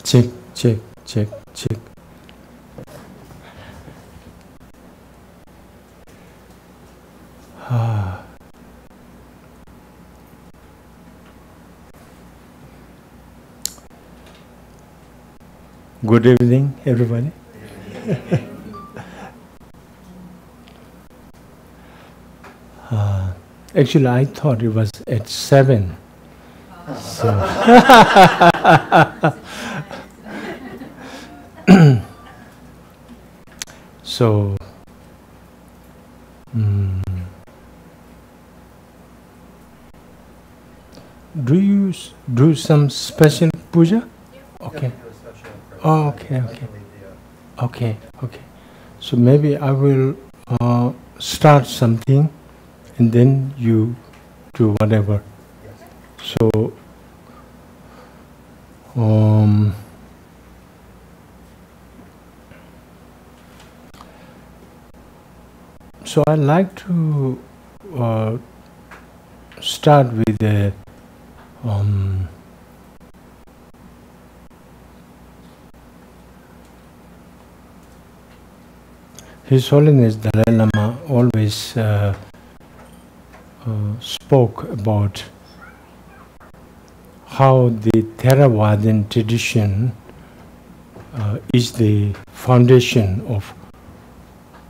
Check, check, check, check. Good evening, everybody. Actually, I thought it was at 7. So, so do you do some special puja? Okay. Oh, okay, okay. Okay, okay. So maybe I will start something and then you do whatever. So, so I like to start with a His Holiness Dalai Lama always spoke about how the Theravadan tradition is the foundation of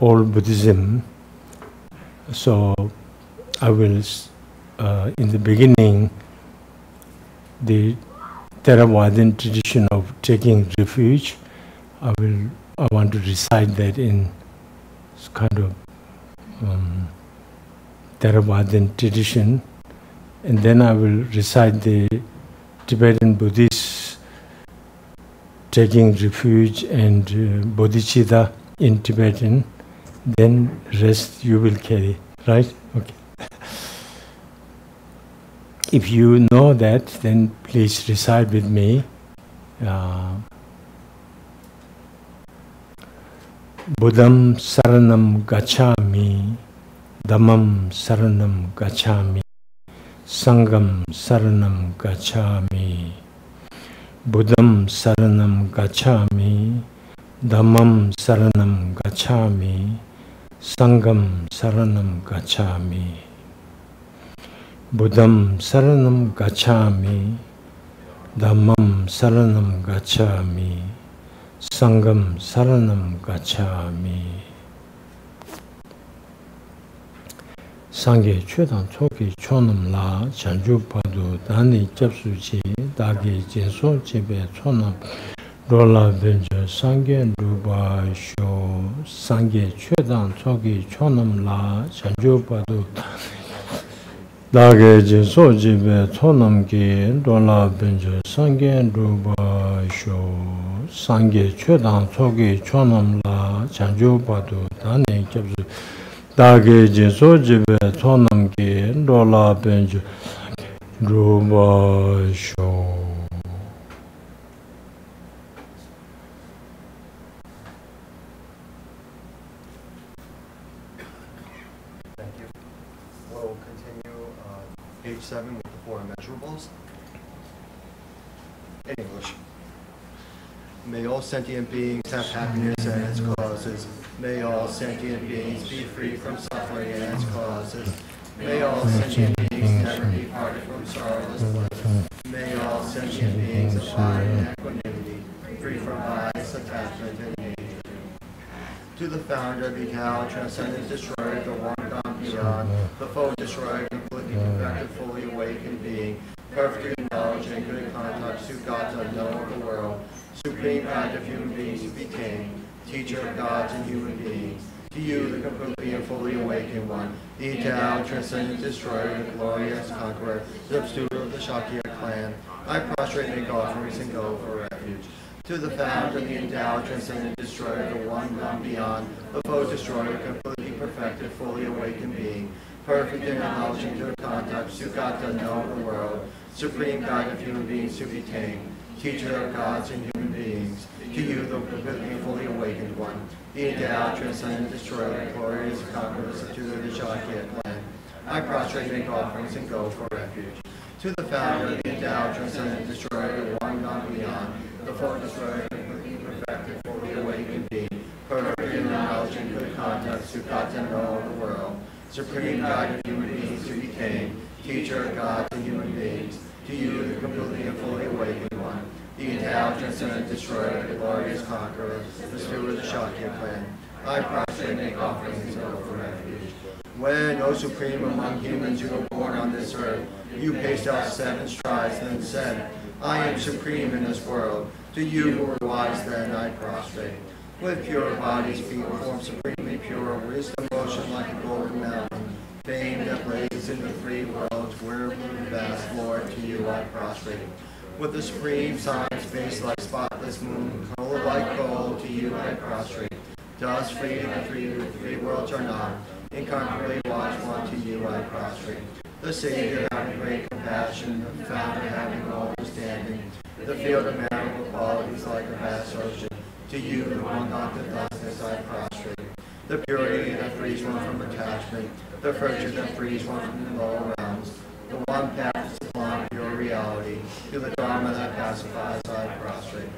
all Buddhism. So I will, in the beginning, the Theravadan tradition of taking refuge, I want to recite that in kind of Theravadan tradition, and then I will recite the Tibetan Buddhist taking refuge and bodhicitta in Tibetan. Then rest you will carry, right? Okay. If you know that, then please recite with me. Buddham saranam gacchami, Dhammam saranam gacchami, Sangham saranam gacchami. Buddham saranam gacchami, Dhammam saranam gacchami, Sangham saranam gacchami. Buddham saranam gacchami, Dhammam saranam gacchami, Sangham saranam gacchami. Sangye chödang choki chonam la chanju padu dani japsu chi dagi jinso chebe chonam rola benjo sangye ruba sho. Sangye chödang choki chonam la chanju padu dagi jinso chebe chonam ki rola benjo sangye ruba sho. Sangye chödang choki chonam la chanju padu dani japsu dāgē jēsō jībē tsōnam kī rōlā bēnchū rūpa shō. Thank you. We'll continue on page 7 with the 4 immeasurables. In English. May all sentient beings have happiness and its causes. May all sentient beings be free from suffering and its causes. May all sentient beings never be parted from sorrowless bliss. May all sentient beings abide in equanimity, free from bias, attachment, and hatred. To the founder, the Tao, transcendent destroyer, the one gone beyond, the foe destroyer, completely perfected, fully awakened being, perfect in knowledge and good conduct, Sugata, knower of the world, supreme guide of human beings who became, teacher of gods and human beings. To you, the completely and fully awakened one, the Tao, transcendent destroyer, the glorious conqueror, the substitute of the Shakya clan, I prostrate, make offerings, and go for refuge. To the founder, the endowed, transcendent destroyer, the one gone beyond, the foe destroyer, completely perfected, fully awakened being, perfect in knowledge and good conduct, Sugata, knower of the world, supreme guide of human beings who became, teacher of gods and human beings. To you, the completely fully awakened one, the endowed, transcendent destroyer, glorious conqueror, substitute of the Shakya clan, I prostrate, make offerings, and go for refuge. To the founder, the endowed, transcendent destroyer, the one gone beyond, the full destroyer, perfected, fully awakened being, perfect in knowledge and good conduct, who got to know the world, supreme guide of human beings who became, teacher of God to human beings, to you, the completely and fully awakened one, the intelligence and destroyer, the glorious conqueror, the steward of the Shakya clan. I prostrate and make offerings for refuge. When, O Supreme among humans who were born on this earth, you paced out 7 strides and then said, I am supreme in this world. To you who were wise then I prostrate. With pure bodies, feet formed supremely pure, wisdom motion like a golden mountain, fame that blazes in the 3 worlds, where vast Lord, to you I prostrate. With the supreme signs, face like spotless moon, color like gold, to you I prostrate. Dust free in the 3 worlds are not, incomparably wise one, to you I prostrate. The Savior having great compassion, the Founder having all understanding, the field of marital qualities like a vast ocean, to you the one not the darkness I prostrate. The purity that frees one from attachment, the virtue that frees one from the lower realms, the one path to sublime pure reality, to the Dharma that pacifies I prostrate.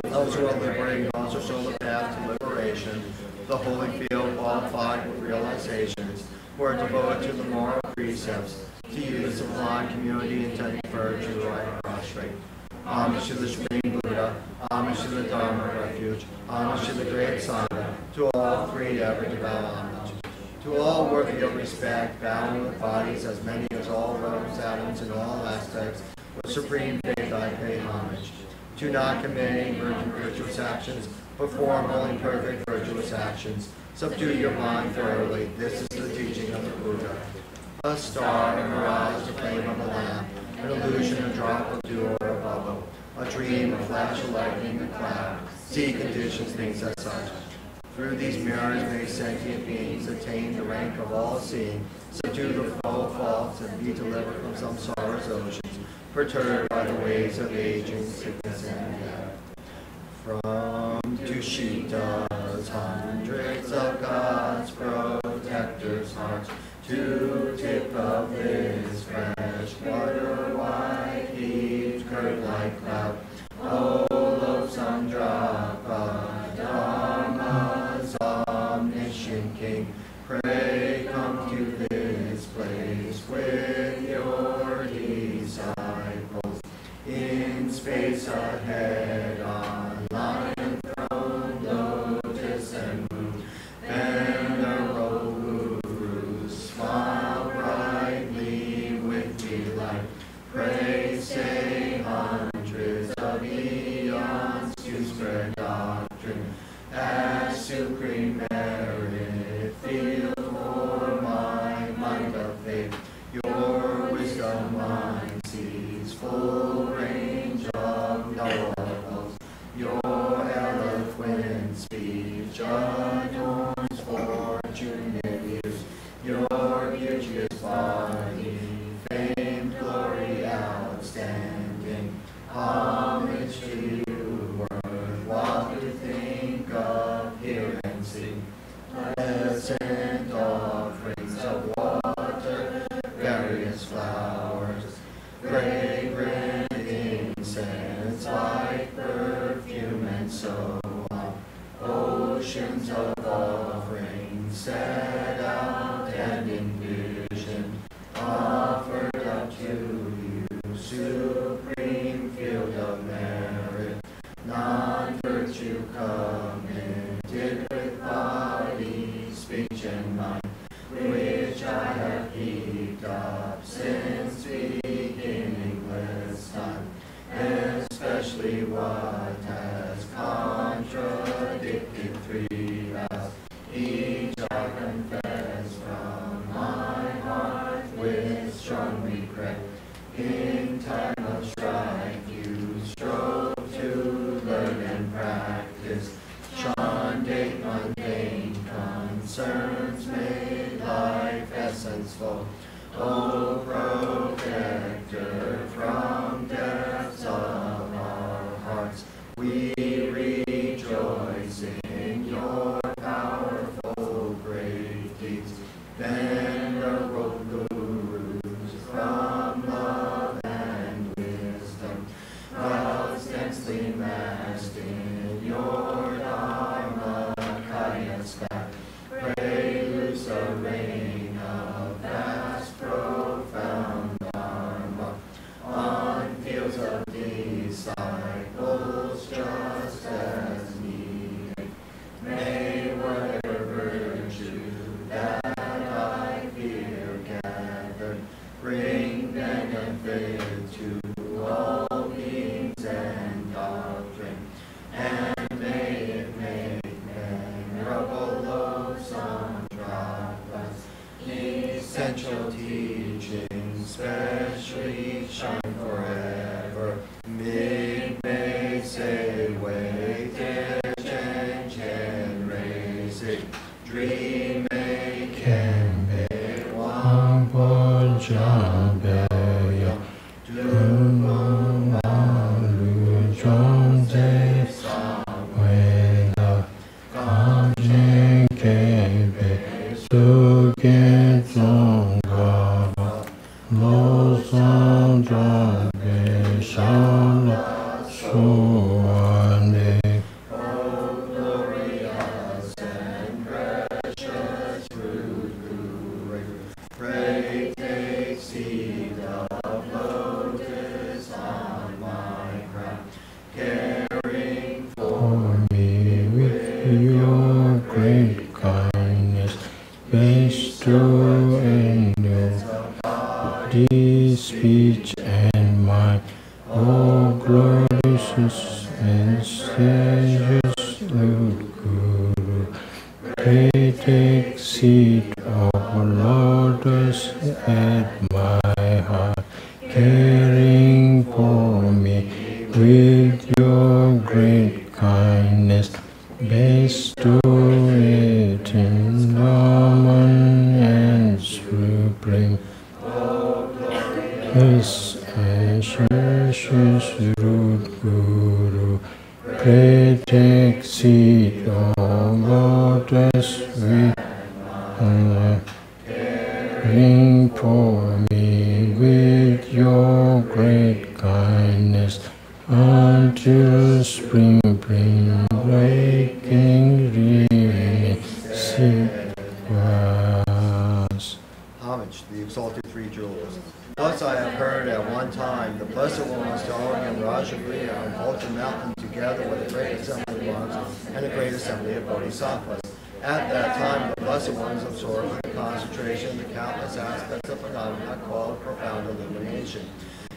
Those who are liberating also show the path to liberation, the holy field qualified with realizations, who are devoted to the moral precepts, to you the sublime community intending virtue I prostrate. Homage to the Supreme Buddha, homage to the Dharma refuge, homage to the great Sangha, to all 3 ever to bow homage. To all worthy of respect, bowing with bodies as many as all realms, atoms, in all aspects, with supreme faith I pay homage. To not committing virtuous actions, perform only perfect virtuous actions. Subdue your mind thoroughly, this is the teaching of the Buddha. A star, a mirage, the flame of a lamp, an illusion, a drop of dew or a bubble, a dream, a flash of lightning, a cloud. See conditions, things as such. Through these mirrors may sentient beings attain the rank of all-seeing, subdue the foul faults, and be delivered from some sorrow's oceans, perturbed by the waves of aging, sickness, and death. From Tushita's hundreds of God's protectors' hearts, to tip of this fresh water white heaves curved like cloud, O loathsome drop of Dharma's omniscient King, pray come to this place with your disciples, in space ahead on lion throne, lotus and moon, venerable gurus smile brightly with delight, pray say hundreds of eons to spread doctrine as supreme merit, field for my mind of faith, your wisdom mind sees full range of knowledge, your eloquent speech adorns fortunate ears, your beauteous body, fame, glory, outstanding, homage to you, worthwhile to think of, hear and sing, pleasant offerings of water, various flowers, fragrant incense like perfume, and so on. Oceans of offerings set out and in vision offered up to you, supreme field of merit, non-virtue committed with body, speech, and mind, which I have heaped up since beginningless time, especially what has contradicted 3 vows. Each I confess from my heart with strong regret. In time of strife you strove to learn and practice, shunned mundane concerns, made life essence-full. O protector from depths of our hearts, soane. O glorious and precious root Guru, pray take seed of lotus on my crown, caring for me with your great kindness, bestow in your body, speech, and mind. O glorious and sages Lord Guru, pray take seat of lotus at my heart, caring for me with your great kindness, bestow it in common and supreme. Yes, precious root Guru, pray take seat of lotus with caring for me with your great kindness, until spring bring breaking really seed was. homage to the exalted three jewels. Thus I have heard at one time the Blessed One was going in Rajagriha on Ultra Mountain together with a great assembly of monks and a great assembly of bodhisattvas. At that time the Blessed One was absorbed in the concentration of the countless aspects of phenomena called profound illumination.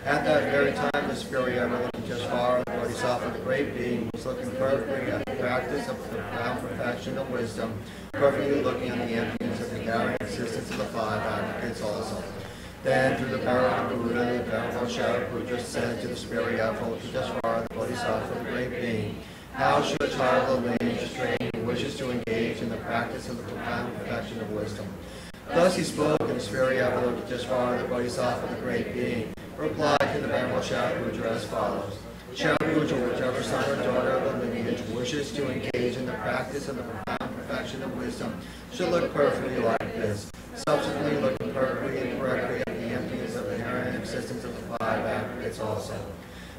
At that very time the spirit ever looking just far, the bodhisattva, the great being, was looking perfectly at the practice of the profound perfection of wisdom, perfectly looking at the emptiness of the carrying existence of the five aggregates also. Then, through the power of the Buddha, the venerable Shariputra said to the spirit ever looking just far, the bodhisattva, the great being, how should a child of lineage trained who wishes to engage in the practice of the profound perfection of wisdom? Thus he spoke, and the spirit ever looking just far, the bodhisattva, the great being, replied to the venerable Shariputra as follows. Shariputra, whichever son or daughter of the lineage wishes to engage in the practice of the profound perfection of wisdom should look perfectly like this, subsequently looking perfectly and correctly at the emptiness of the inherent existence of the five aggregates also.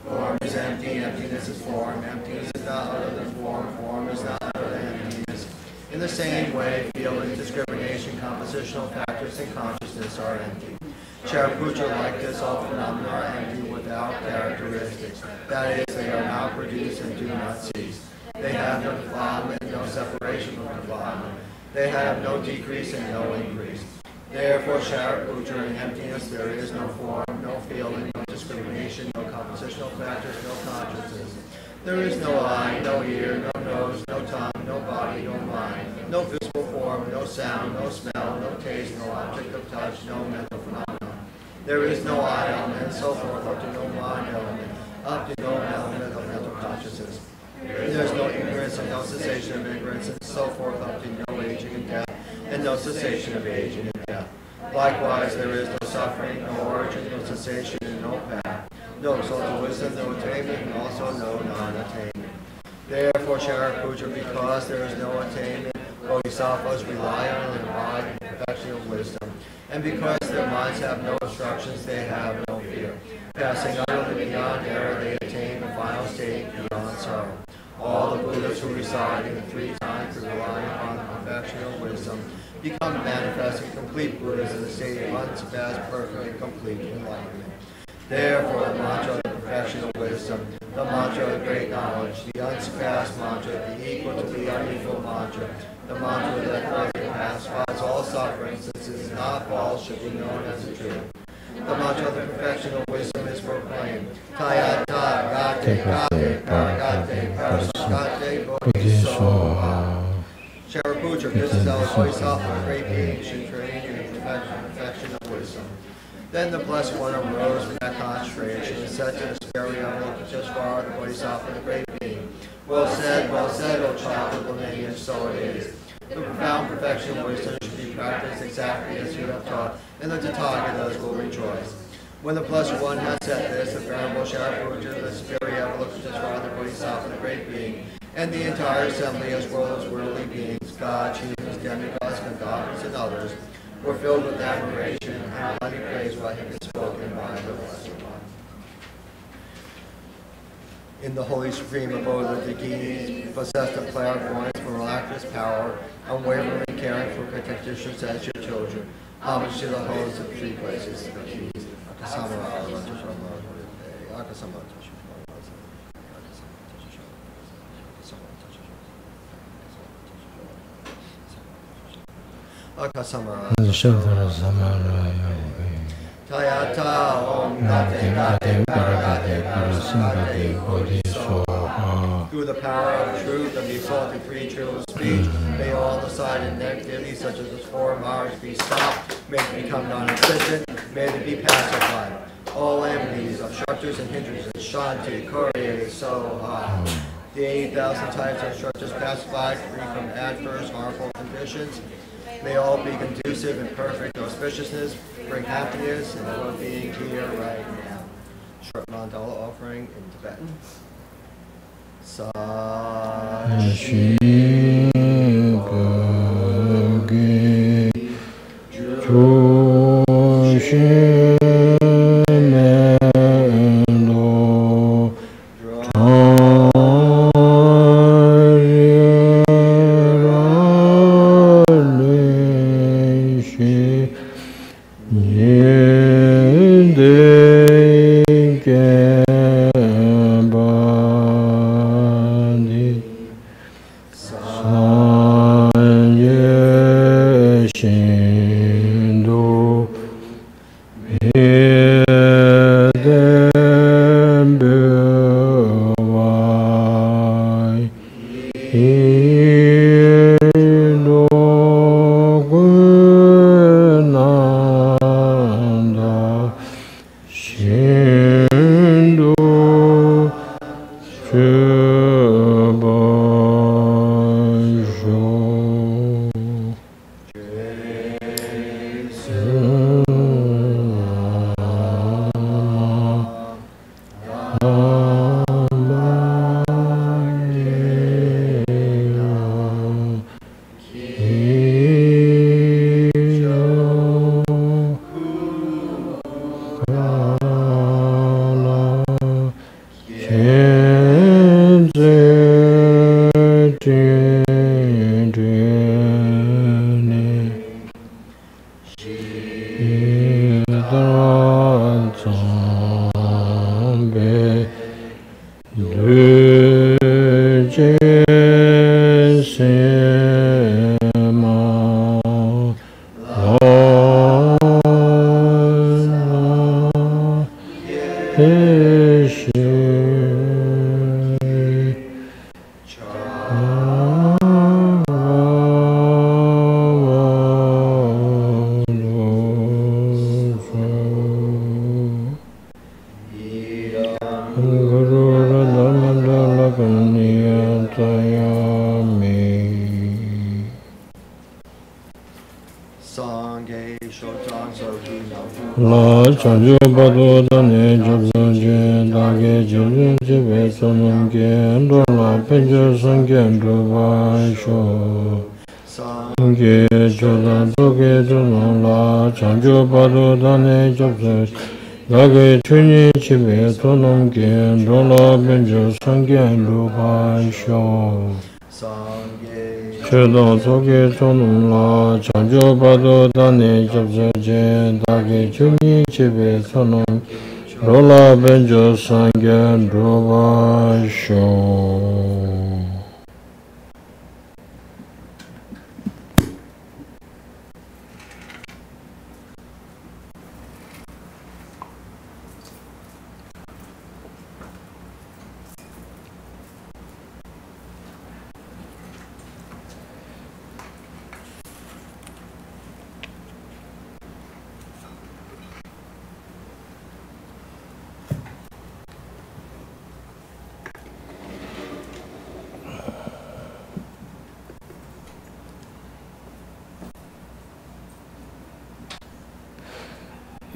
Form is empty, emptiness is form, emptiness is not other than form, form is not other than emptiness. In the same way, feeling, discrimination, compositional factors, and consciousness are empty. Shariputra, like this, all phenomena are empty without characteristics. That is, they are not produced and do not cease. They have no defilement, no separation from defilement. They have no decrease and no increase. Therefore, Shariputra, in emptiness there is no form, no feeling, no discrimination, no compositional factors, no consciousness. There is no eye, no ear, no nose, no tongue, no body, no mind, no visible form, no sound, no smell, no taste, no object of touch, no mental phenomenon. There is no I element, so forth, up to no mind element, up to no element of mental consciousness. There is no ignorance and no cessation of ignorance, and so forth, up to no aging and death, and no cessation of aging and death. Likewise, there is no suffering, no origin, no cessation, and no path. No exalted wisdom, no attainment, and also no non-attainment. Therefore, Shariputra, because there is no attainment, bodhisattvas rely on and abide in the perfection of wisdom. And because their minds have no obstructions, they have no fear. Passing utterly beyond error, they attain the final state beyond sorrow. All the Buddhas who reside in the three times through relying upon the perfection of wisdom become manifest and complete Buddhas in the state of unsurpassed, perfect, and complete enlightenment. Therefore, the mantra of the perfection of wisdom, the mantra of great knowledge, the unsurpassed mantra, the equal to the unequal mantra, the mantra that further pacifies all suffering, since it is not false, should be known as the truth. The mantra of the perfection of wisdom is proclaimed. Tayata gate gate paragate parasagate bodhisoha. Shariputra, this is how bodhisattva, great being, should train in the perfection of wisdom. Then the Blessed One arose from that concentration and said to the spirit of just far, the bodhisattva, the great being, well said, O child of the lineage, so it is. The profound perfection of wisdom should be practiced exactly as you have taught, and the Tathagatas will rejoice. When the Blessed One had said this, the venerable Shariputra, the spirit of Avalokiteshvara, the bodhisattva, the great being, and the entire assembly, as well as worldly beings, gods, humans, demigods, Gandharvas, and others, were filled with admiration and highly praised what had been spoken by the Blessed One. In the Holy Supreme Abode of the Gis, possessed of clairvoyance, miraculous power, unwavering caring for petitions as your children. Homage to the hosts of three places, the Gis, Tayata Om Gate Gate Paragate Parasingate Bodhisoha. Through the power of truth and the assault of free true speech, may all the side and negativity such as this foreign virus be stopped, may it become non-existent, may it be pacified. All enemies, obstructors and hindrances, Shanti, Kurye, Soha. The 8,000 types of obstructors pacified, free from adverse, harmful conditions. May all be conducive and perfect auspiciousness, bring happiness and well-being here right now. Short Mandala offering in Tibetan. Sashi Bhagi Joshi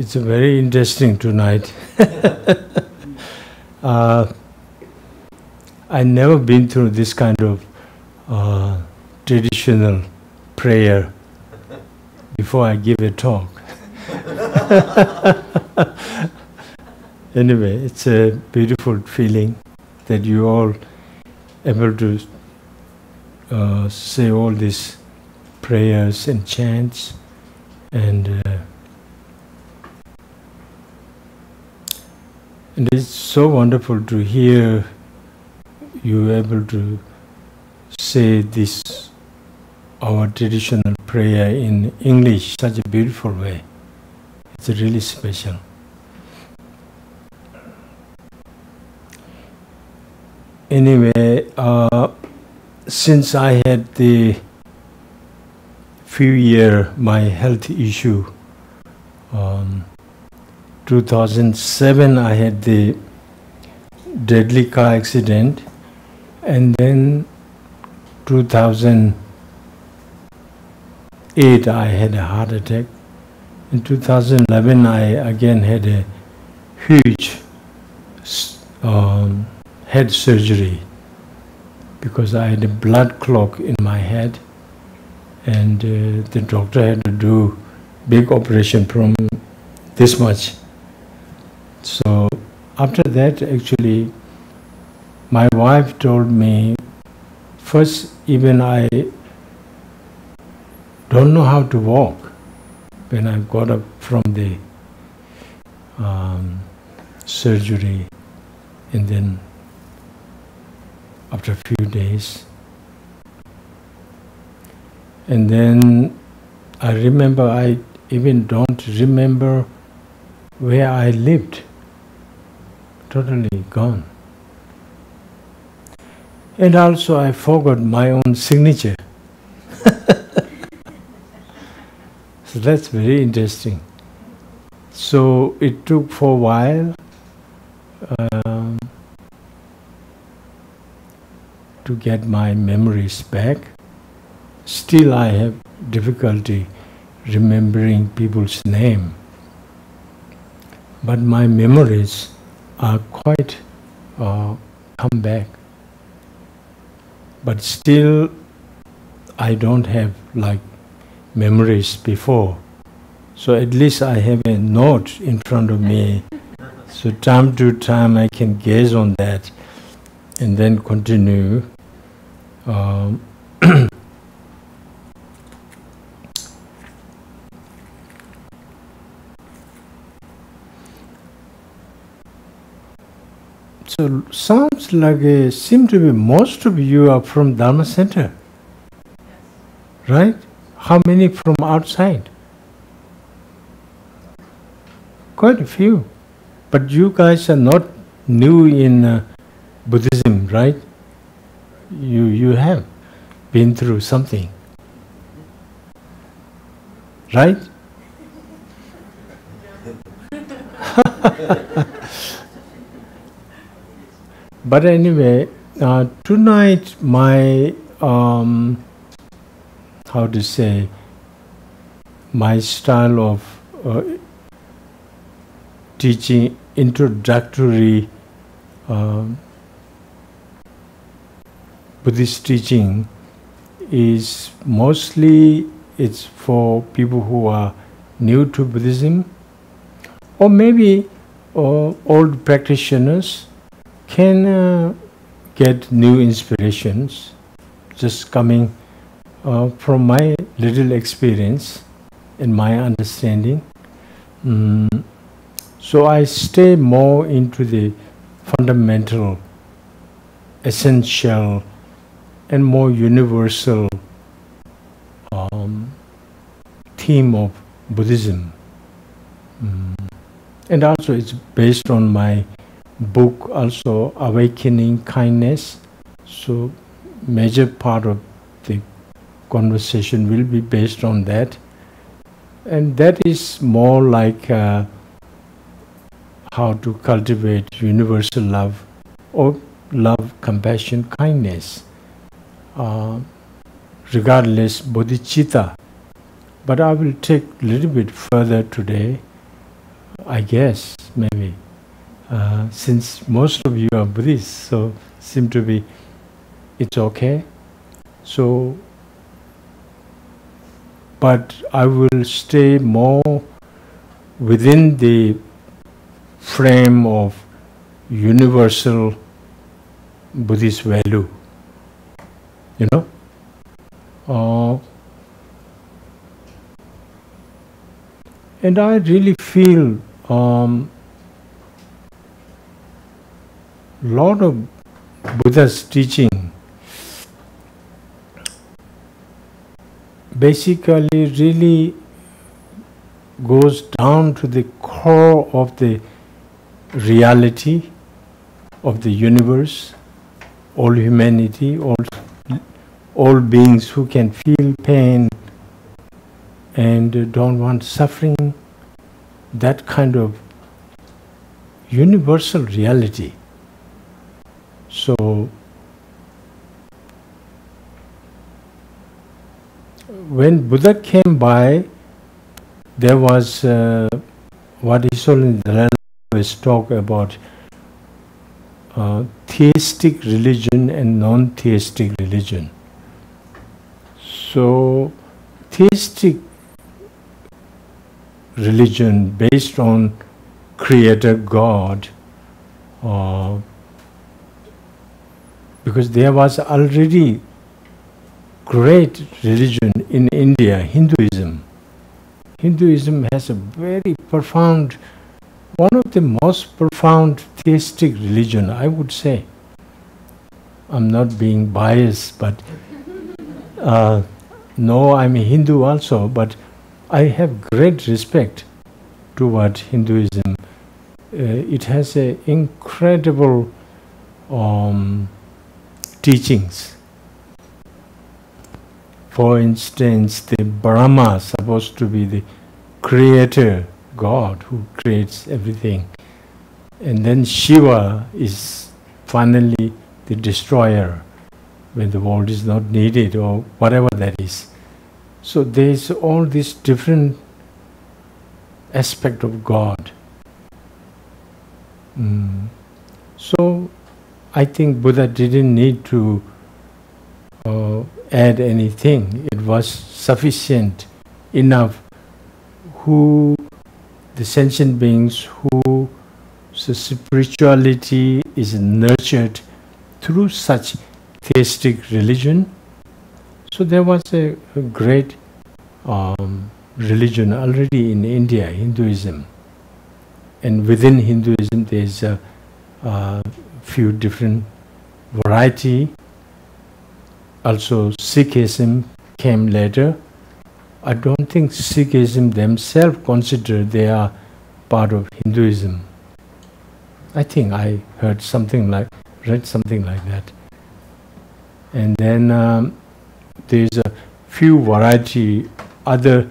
It's very interesting tonight. I never been through this kind of traditional prayer before I give a talk. Anyway, it's a beautiful feeling that you all able to say all these prayers and chants, and it's so wonderful to hear you able to say this, our traditional prayer in English, such a beautiful way. It's really special. Anyway, since I had the few year my health issue, 2007 I had the deadly car accident, and then 2008 I had a heart attack. In 2011 I again had a huge head surgery because I had a blood clot in my head, and the doctor had to do big operation from this much. So after that, actually, my wife told me, first even I don't know how to walk when I got up from the surgery, and then after a few days. And then I remember, I even don't remember where I lived. Totally gone. And also I forgot my own signature. So that's very interesting. So it took for a while to get my memories back. Still I have difficulty remembering people's name. But my memories are quite come back. But still I don't have like memories before. So at least I have a note in front of me. So time to time I can gaze on that and then continue. So sounds like seem to be most of you are from Dharma Center, right? How many from outside? Quite a few. But you guys are not new in Buddhism, right? You have been through something, right? But anyway, tonight my how to say, my style of teaching, introductory Buddhist teaching is mostly it's for people who are new to Buddhism, or maybe old practitioners can get new inspirations just coming from my little experience and my understanding. So I stay more into the fundamental, essential and more universal theme of Buddhism. And also it's based on my book, also Awakening Kindness. So major part of the conversation will be based on that. And that is more like how to cultivate universal love, or love, compassion, kindness, regardless bodhicitta. But I will take a little bit further today, I guess, maybe, since most of you are Buddhists, so seem to be, it's okay. So, but I will stay more within the frame of universal Buddhist value, you know. And I really feel lot of Buddha's teaching basically really goes down to the core of the reality of the universe, all humanity, all beings who can feel pain and don't want suffering, that kind of universal reality. So when Buddha came by, there was what His Holiness Dalai always talk about theistic religion and non-theistic religion. So theistic religion based on Creator God, because there was already great religion in India, Hinduism. Hinduism has a very profound, one of the most profound theistic religion, I would say. I'm not being biased, but no, I'm a Hindu also, but I have great respect toward Hinduism. It has an incredible teachings. For instance, the Brahma supposed to be the creator God who creates everything, and then Shiva is finally the destroyer when the world is not needed or whatever that is. So there is all this different aspect of God. So I think Buddha didn't need to add anything. It was sufficient enough who the sentient beings whose spirituality is nurtured through such theistic religion. So there was a great religion already in India, Hinduism. And within Hinduism there is a few different variety. Also Sikhism came later. I don't think Sikhism themselves consider they are part of Hinduism. I think I read something like that. And then there is a few variety other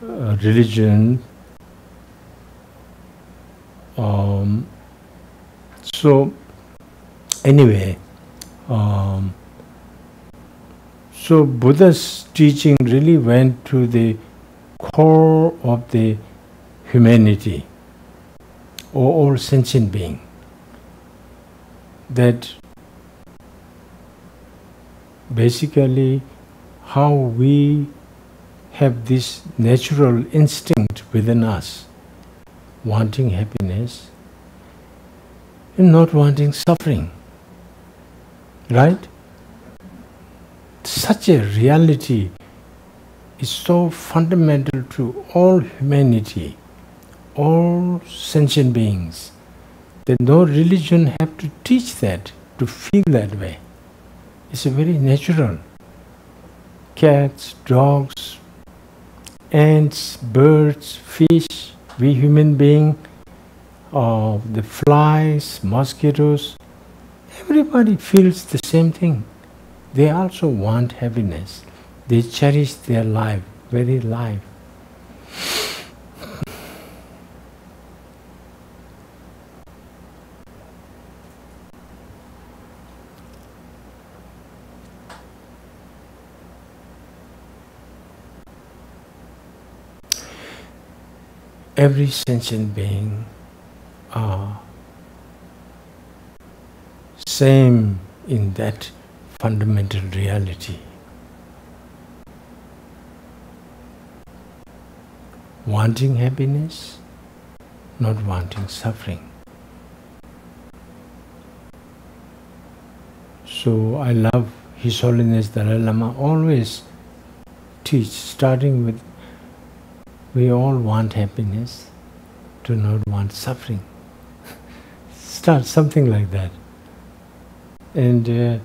religion. So anyway, so Buddha's teaching really went to the core of the humanity, or all sentient being, that basically how we have this natural instinct within us, wanting happiness and not wanting suffering, right? Such a reality is so fundamental to all humanity, all sentient beings, that no religion have to teach that, to feel that way. It's a very natural. Cats, dogs, ants, birds, fish, we human beings, the flies, mosquitoes, everybody feels the same thing. They also want happiness. They cherish their life, very life. Every sentient being are same in that fundamental reality. Wanting happiness, not wanting suffering. So I love His Holiness Dalai Lama always teach, starting with, we all want happiness, do not want suffering. Start something like that. And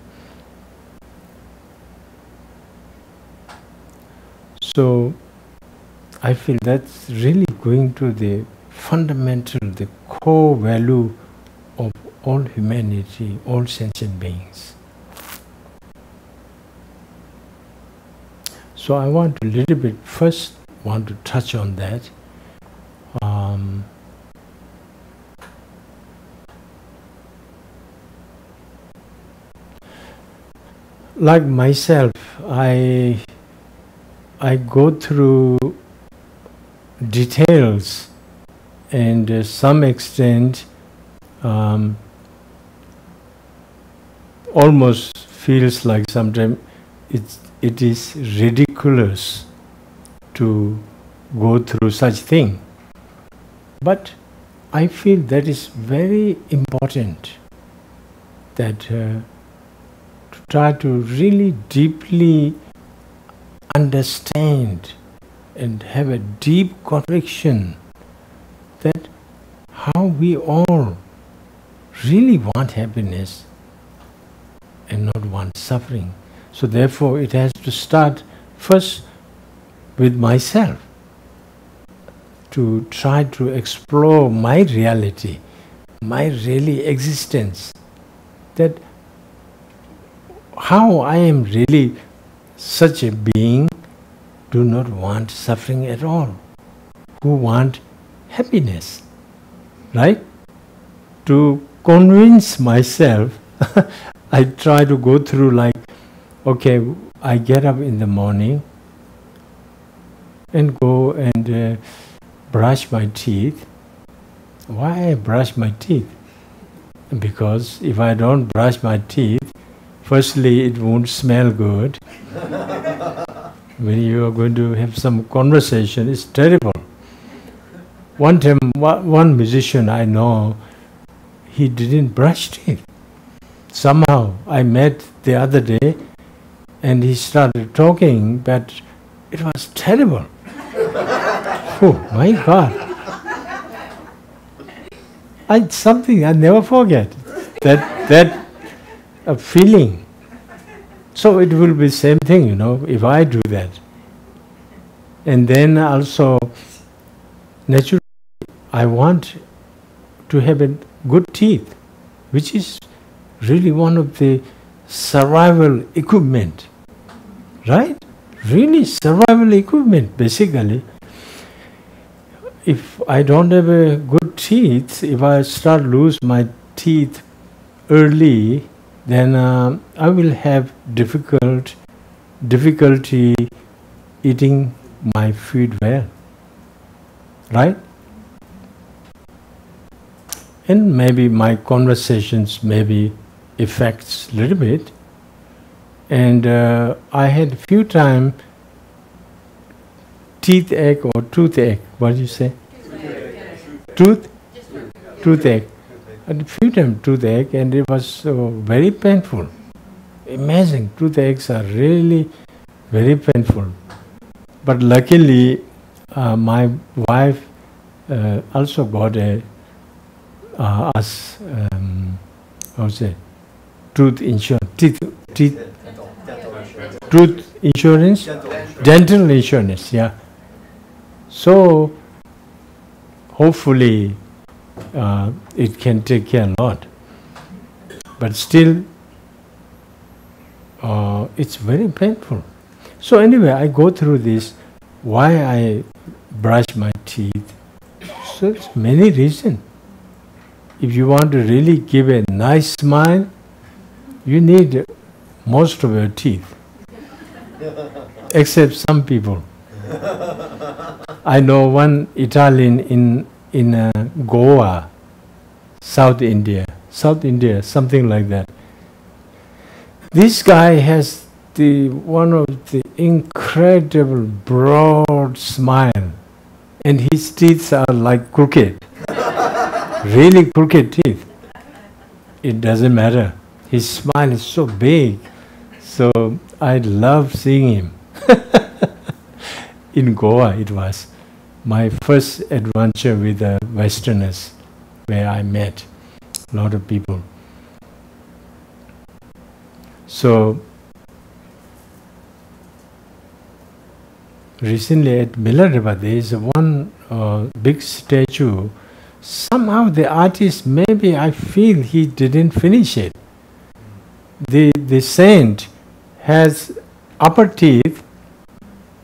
so I feel that's really going to the fundamental, the core value of all humanity, all sentient beings. So I want to first touch on that. Like myself, I go through details, and to some extent almost feels like sometimes it is ridiculous to go through such thing. But I feel that is very important, that to try to really deeply understand and have a deep conviction that how we all really want happiness and not want suffering. So therefore it has to start first with myself, to try to explore my reality, my really existence, that how I am really such a being, do not want suffering at all, who want happiness, right? To convince myself, I try to go through like, okay, I get up in the morning and go and brush my teeth. Why I brush my teeth? Because if I don't brush my teeth, firstly it won't smell good. When you are going to have some conversation, it's terrible. One time, one musician I know, he didn't brush teeth. Somehow I met the other day and he started talking, but it was terrible. Oh my God. Something I never forget, that feeling. So it will be same thing, if I do that. And then also, naturally, I want to have a good teeth, which is really one of the survival equipment, right? Really survival equipment, basically. If I don't have a good teeth, if I start lose my teeth early, then I will have difficulty eating my food well, right? And maybe my conversations maybe affects a little bit. And I had a few times teeth ache or toothache. What do you say? Toothache. And a few times toothache, and it was very painful. Amazing. Toothaches are really very painful. But luckily, my wife also got tooth insurance, tooth insurance, dental insurance, yeah. So hopefully it can take care a lot. But still, it's very painful. So anyway, I go through this, why I brush my teeth. So it's many reasons. If you want to really give a nice smile, you need most of your teeth. Except some people. I know one Italian in Goa, South India, something like that. This guy has one of the incredible broad smile, and his teeth are like crooked, really crooked teeth. It doesn't matter. His smile is so big. So I love seeing him. In Goa it was my first adventure with the Westerners, where I met a lot of people. So recently at Milarepa there is one big statue. Somehow the artist, maybe I feel he didn't finish it. The saint has upper teeth,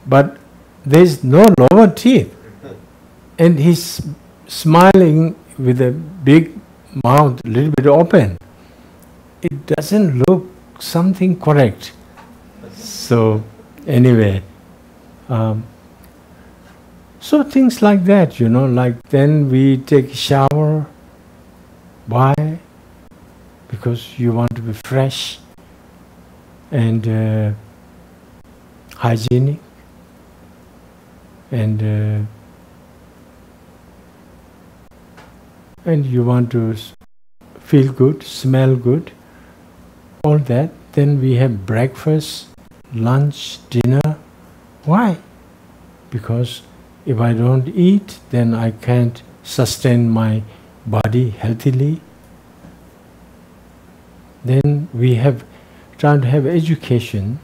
but there is no lower teeth. And he's smiling with a big mouth, a little bit open. It doesn't look something correct. So anyway, so things like that, you know, like then we take a shower. Why? Because you want to be fresh and hygienic and you want to feel good, smell good, all that. Then we have breakfast, lunch, dinner. Why? Because if I don't eat, then I can't sustain my body healthily. Then we have trying to have education.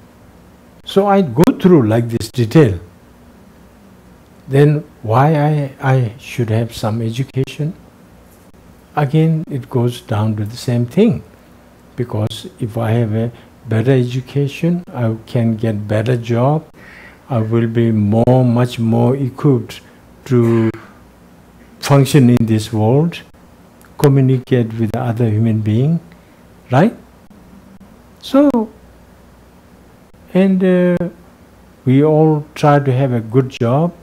So I go through like this detail. Then why I should have some education? Again, it goes down to the same thing. Because if I have a better education, I can get better job. I will be much more equipped to function in this world, communicate with other human beings, right? So, and we all try to have a good job,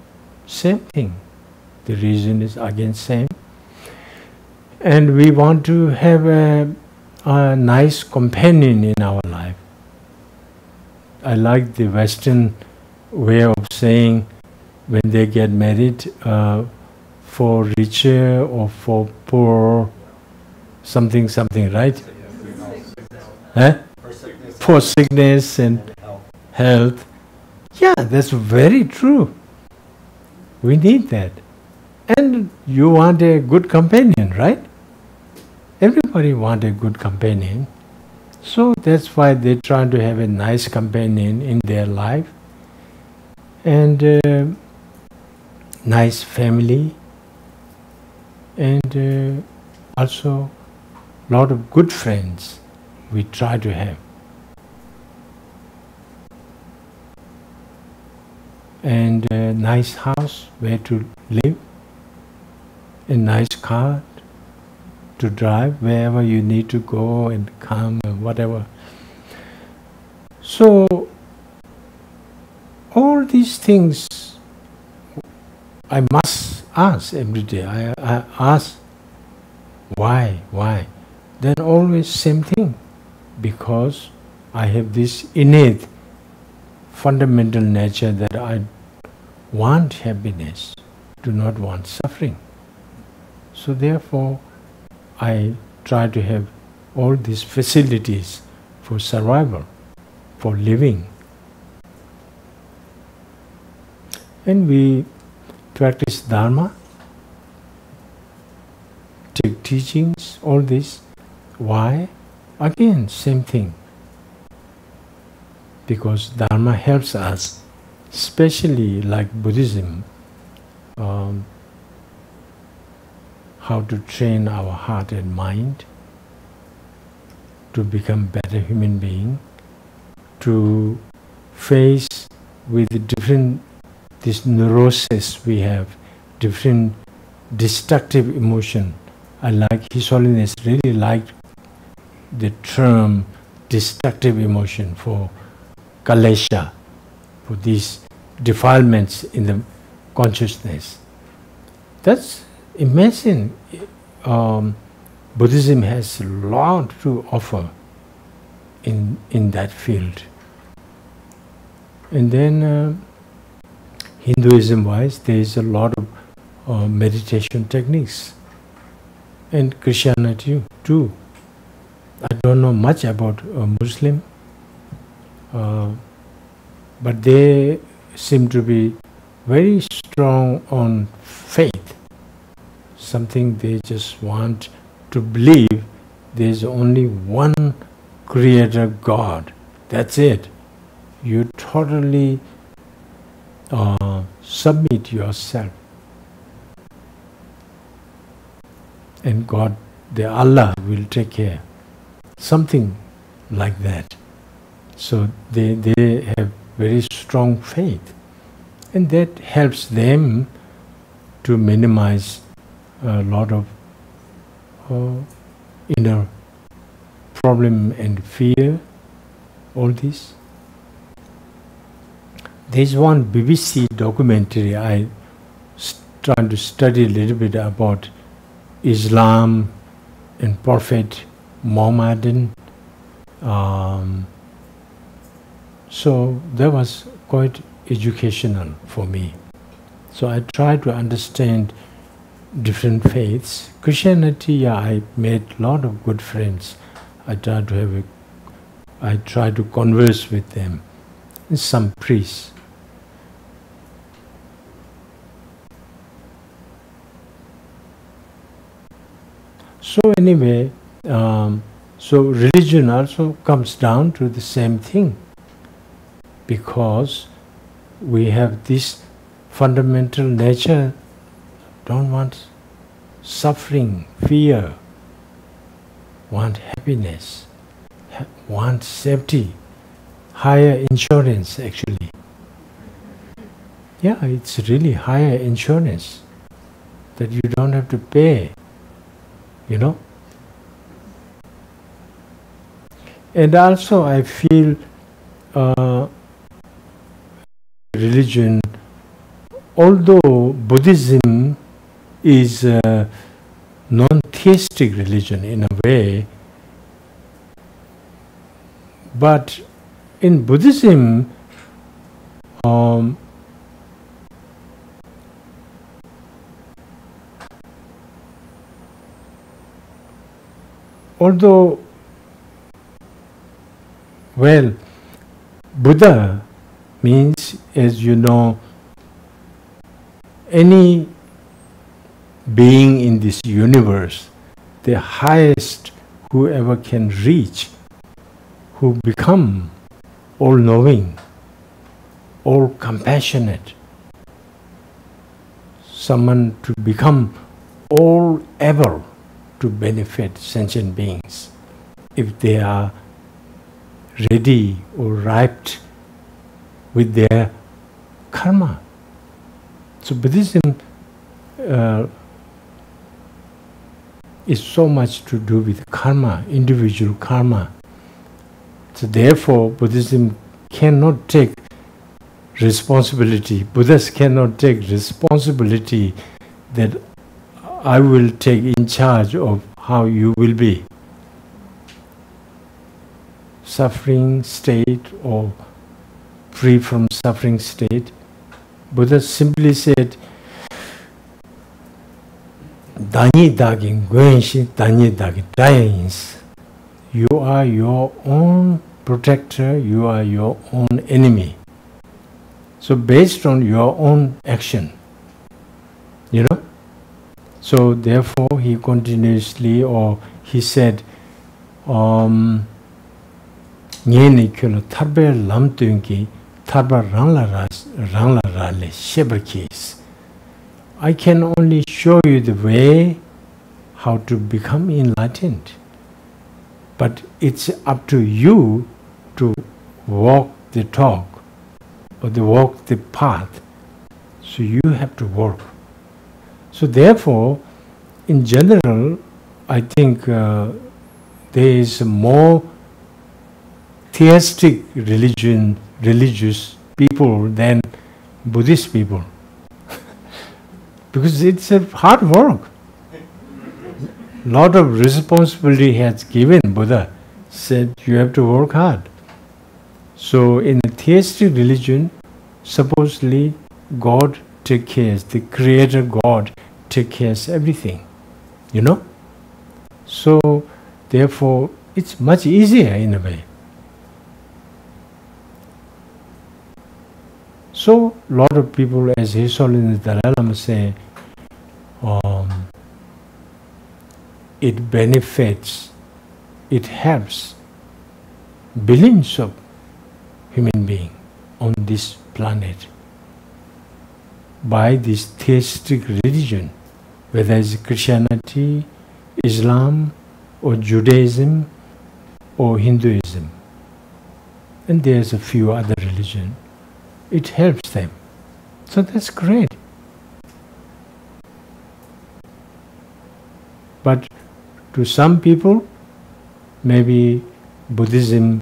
same thing. The reason is again same. And we want to have a nice companion in our life. I like the Western way of saying when they get married, for richer or for poor, something, right? For sickness and health. Yeah, that's very true. We need that. And you want a good companion, right? Everybody wants a good companion. So that's why they try to have a nice companion in their life. And nice family. And also a lot of good friends we try to have. And a nice house where to live, a nice car to drive wherever you need to go and come and whatever. So all these things I must ask every day. I ask why? Then always same thing. Because I have this innate fundamental nature that I want happiness, do not want suffering. So therefore, I try to have all these facilities for survival, for living. And we practice Dharma, take teachings, all this. Why? Again, same thing. Because Dharma helps us, especially like Buddhism, how to train our heart and mind to become better human being, to face with different this neurosis we have, different destructive emotion. I like His Holiness really liked the term destructive emotion for kalesha, for these defilements in the consciousness. That's imagine. Buddhism has a lot to offer in that field. And then Hinduism wise, there is a lot of meditation techniques, and Christianity too. I don't know much about Muslim, but they seem to be very strong on faith. Something they just want to believe there's only one creator God. That's it. You totally submit yourself. And God, the Allah will take care. Something like that. So they have very strong faith. And that helps them to minimize a lot of inner problem and fear, all this. There's one BBC documentary I trying to study a little bit about Islam and Prophet Muhammadan. So that was quite educational for me. So I tried to understand different faiths. Christianity, yeah, I made a lot of good friends. I tried to converse with them. And some priests. So anyway, so religion also comes down to the same thing, because we have this fundamental nature, don't want suffering, fear, want happiness, want safety, higher insurance actually. Yeah, it's really higher insurance that you don't have to pay, you know. And also I feel religion, although Buddhism is a non-theistic religion in a way, but in Buddhism, although, well, Buddha means, as you know, any being in this universe, the highest whoever can reach, who become all-knowing, all-compassionate, someone to become all-able to benefit sentient beings if they are ready or ripe with their karma. So Buddhism is so much to do with karma, individual karma. So therefore Buddhism cannot take responsibility, Buddhists cannot take responsibility that I will take in charge of how you will be. Suffering state or free from suffering state. Buddha simply said, Danyi dagin guenshi danyi dagin dayins. You are your own protector, you are your own enemy. So based on your own action, you know. So therefore he continuously, or he said, Nyeni kyolo tarbe lam tunki tarba rangla rale shebar case. I can only show you the way how to become enlightened. But it's up to you to walk the talk or to walk the path. So you have to work. So therefore, in general, I think there is more theistic religious people than Buddhist people. Because it's a hard work. Lot of responsibility has given Buddha, said you have to work hard. So in a theistic religion, supposedly God takes care, the creator God takes care of everything, you know. So therefore It's much easier in a way. So, a lot of people, as His Holiness Dalai Lama say, it benefits, it helps billions of human beings on this planet by this theistic religion, whether it's Christianity, Islam, or Judaism, or Hinduism. And there's a few other religions. It helps them. So that's great. But to some people, maybe Buddhism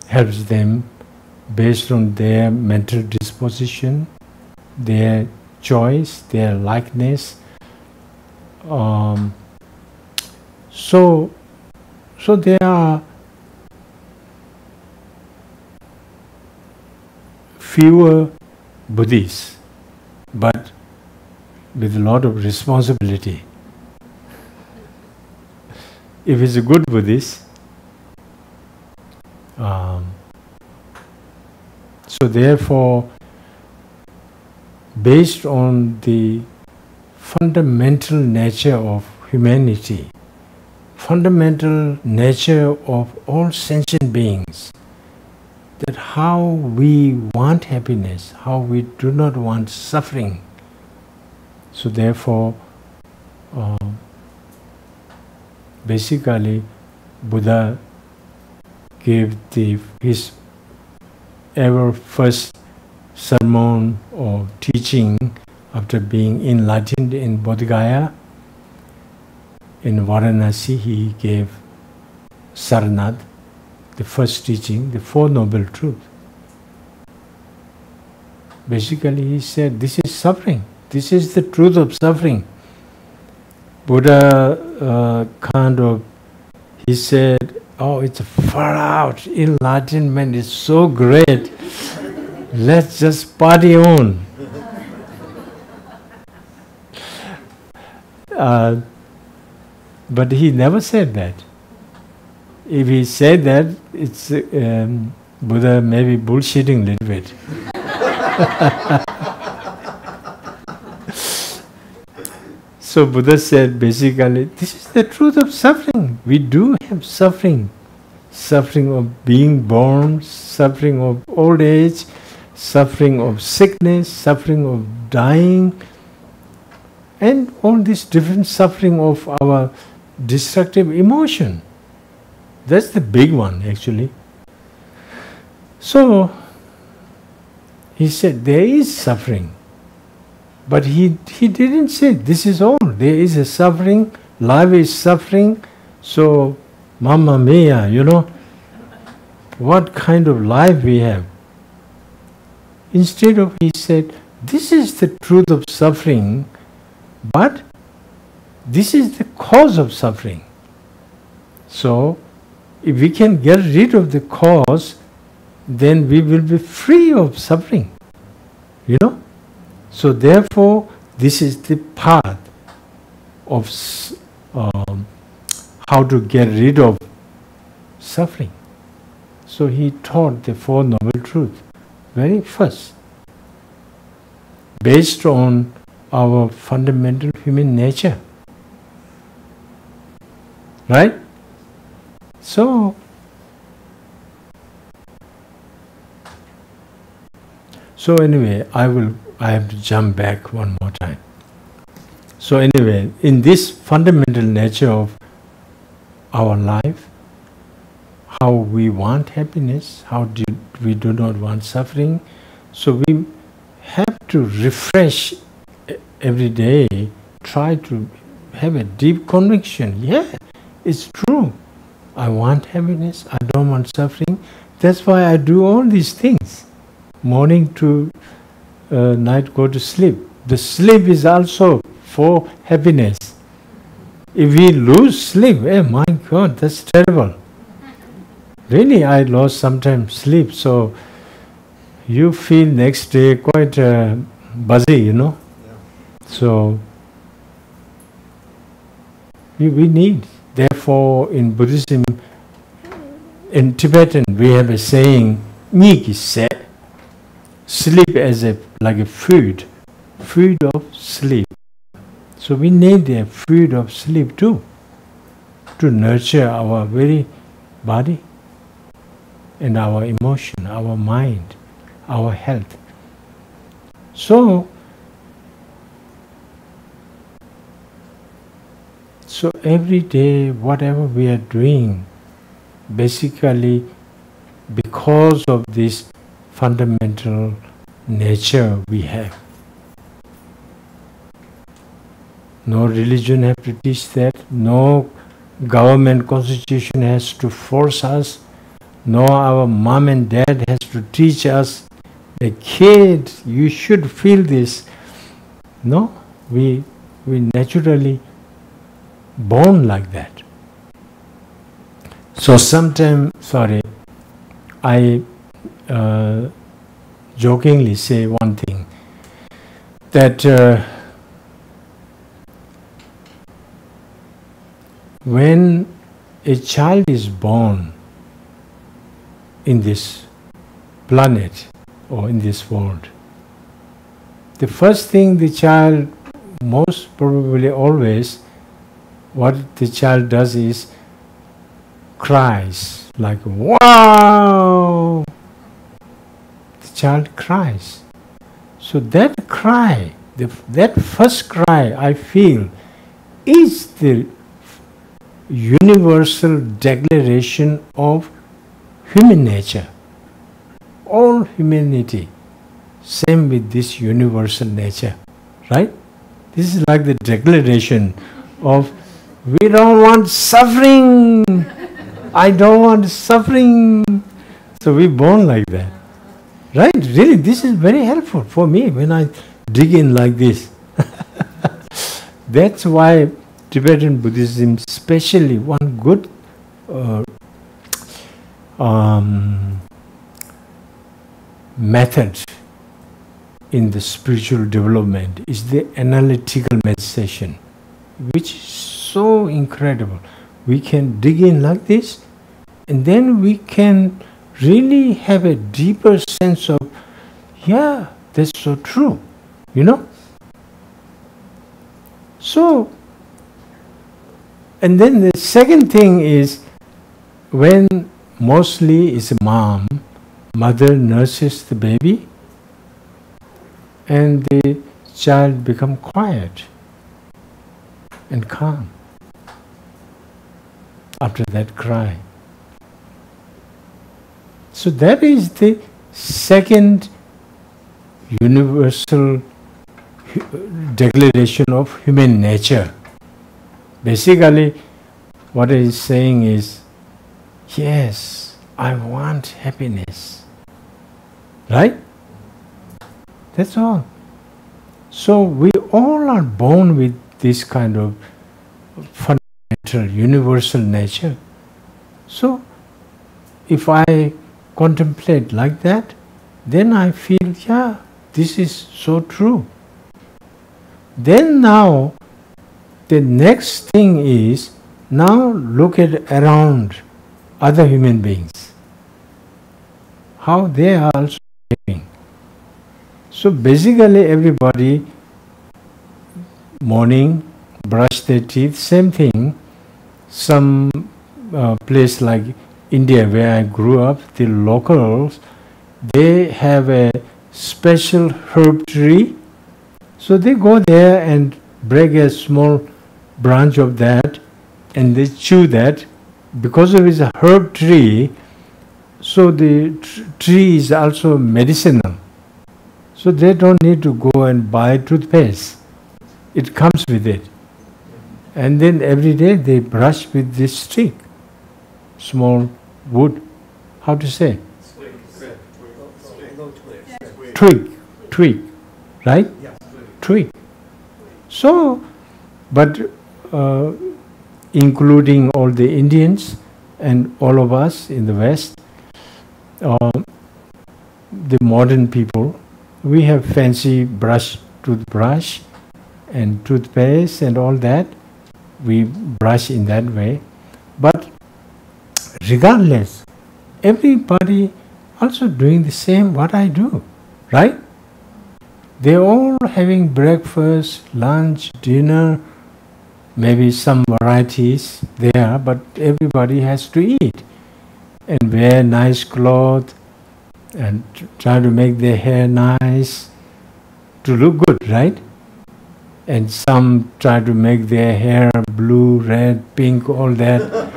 helps them based on their mental disposition, their choice, their likeness. So there are fewer Buddhists, but with a lot of responsibility. If it's a good Buddhist, so therefore, based on the fundamental nature of humanity, fundamental nature of all sentient beings, that how we want happiness, how we do not want suffering. So therefore, basically, Buddha gave his ever first sermon or teaching after being enlightened in Bodh Gaya. In Varanasi, he gave Saranad, the first teaching, the Four Noble Truths. Basically, he said, this is suffering. This is the truth of suffering. Buddha he said, oh, it's far out. Enlightenment is so great. Let's just party on. But he never said that. If he said that, it's Buddha maybe bullshitting a little bit. So Buddha said basically, this is the truth of suffering. We do have suffering. Suffering of being born, suffering of old age, suffering of sickness, suffering of dying, and all this different suffering of our destructive emotion. That's the big one, actually. So, he said, there is suffering. But he didn't say, this is all. There is a suffering, life is suffering, so, mamma mia, what kind of life we have. Instead of, he said, this is the truth of suffering, but this is the cause of suffering. So, if we can get rid of the cause, then we will be free of suffering. So therefore, this is the path of how to get rid of suffering. So he taught the Four Noble Truths very first, based on our fundamental human nature. Right? So anyway, I have to jump back one more time. So anyway, in this fundamental nature of our life, how we want happiness, how we do not want suffering, so we have to refresh every day, try to have a deep conviction. Yeah, it's true. I want happiness, I don't want suffering. That's why I do all these things. Morning to night go to sleep. The sleep is also for happiness. If we lose sleep, my God, that's terrible. Really, I lost sometimes sleep, so you feel next day quite buzzy, So we need Therefore, in Buddhism, in Tibetan, we have a saying, "Niki se," sleep as like a food of sleep. So we need the food of sleep too, to nurture our very body and our emotion, our mind, our health. So every day, whatever we are doing, basically because of this fundamental nature we have. No religion has to teach that, no government constitution has to force us, no our mom and dad has to teach us, the kid, you should feel this. No, we naturally born like that. So sometimes, I jokingly say one thing, that when a child is born in this planet or in this world, the first thing the child, most probably always, what the child does is cries, like, wow! The child cries. So that cry, that first cry, I feel, is the universal declaration of human nature. All humanity, same with this universal nature, right? This is like the declaration of, we don't want suffering. I don't want suffering. So we born like that. Right? Really, this is very helpful for me when I dig in like this. That's why Tibetan Buddhism, especially one good method in the spiritual development is the analytical meditation, which is so incredible. We can dig in like this, and then we can really have a deeper sense of, yeah, that's so true, you know? So, and then the second thing is, when mostly is a mother nurses the baby, and the child become quiet and calm after that cry. So that is the second universal declaration of human nature. Basically, what it is saying is, yes, I want happiness. Right? That's all. So we all are born with this kind of fundamental, universal nature. So if I contemplate like that, then I feel, yeah, this is so true. Then now, the next thing is, now look at around other human beings, how they are also living. So basically everybody, morning, brush their teeth, same thing. Some place like India where I grew up, the locals, they have a special herb tree. So they go there and break a small branch of that and they chew that. Because of it's a herb tree, so the tree is also medicinal. So they don't need to go and buy toothpaste. It comes with it. And then every day they brush with this stick, small wood, how to say? Twig, right? Twig. So, but including all the Indians and all of us in the West, the modern people, we have fancy toothbrush and toothpaste and all that. we brush in that way. But regardless, everybody also doing the same what I do, right? They're all having breakfast, lunch, dinner, maybe some varieties there, but everybody has to eat and wear nice clothes and try to make their hair nice to look good, right? And some try to make their hair blue, red, pink, all that.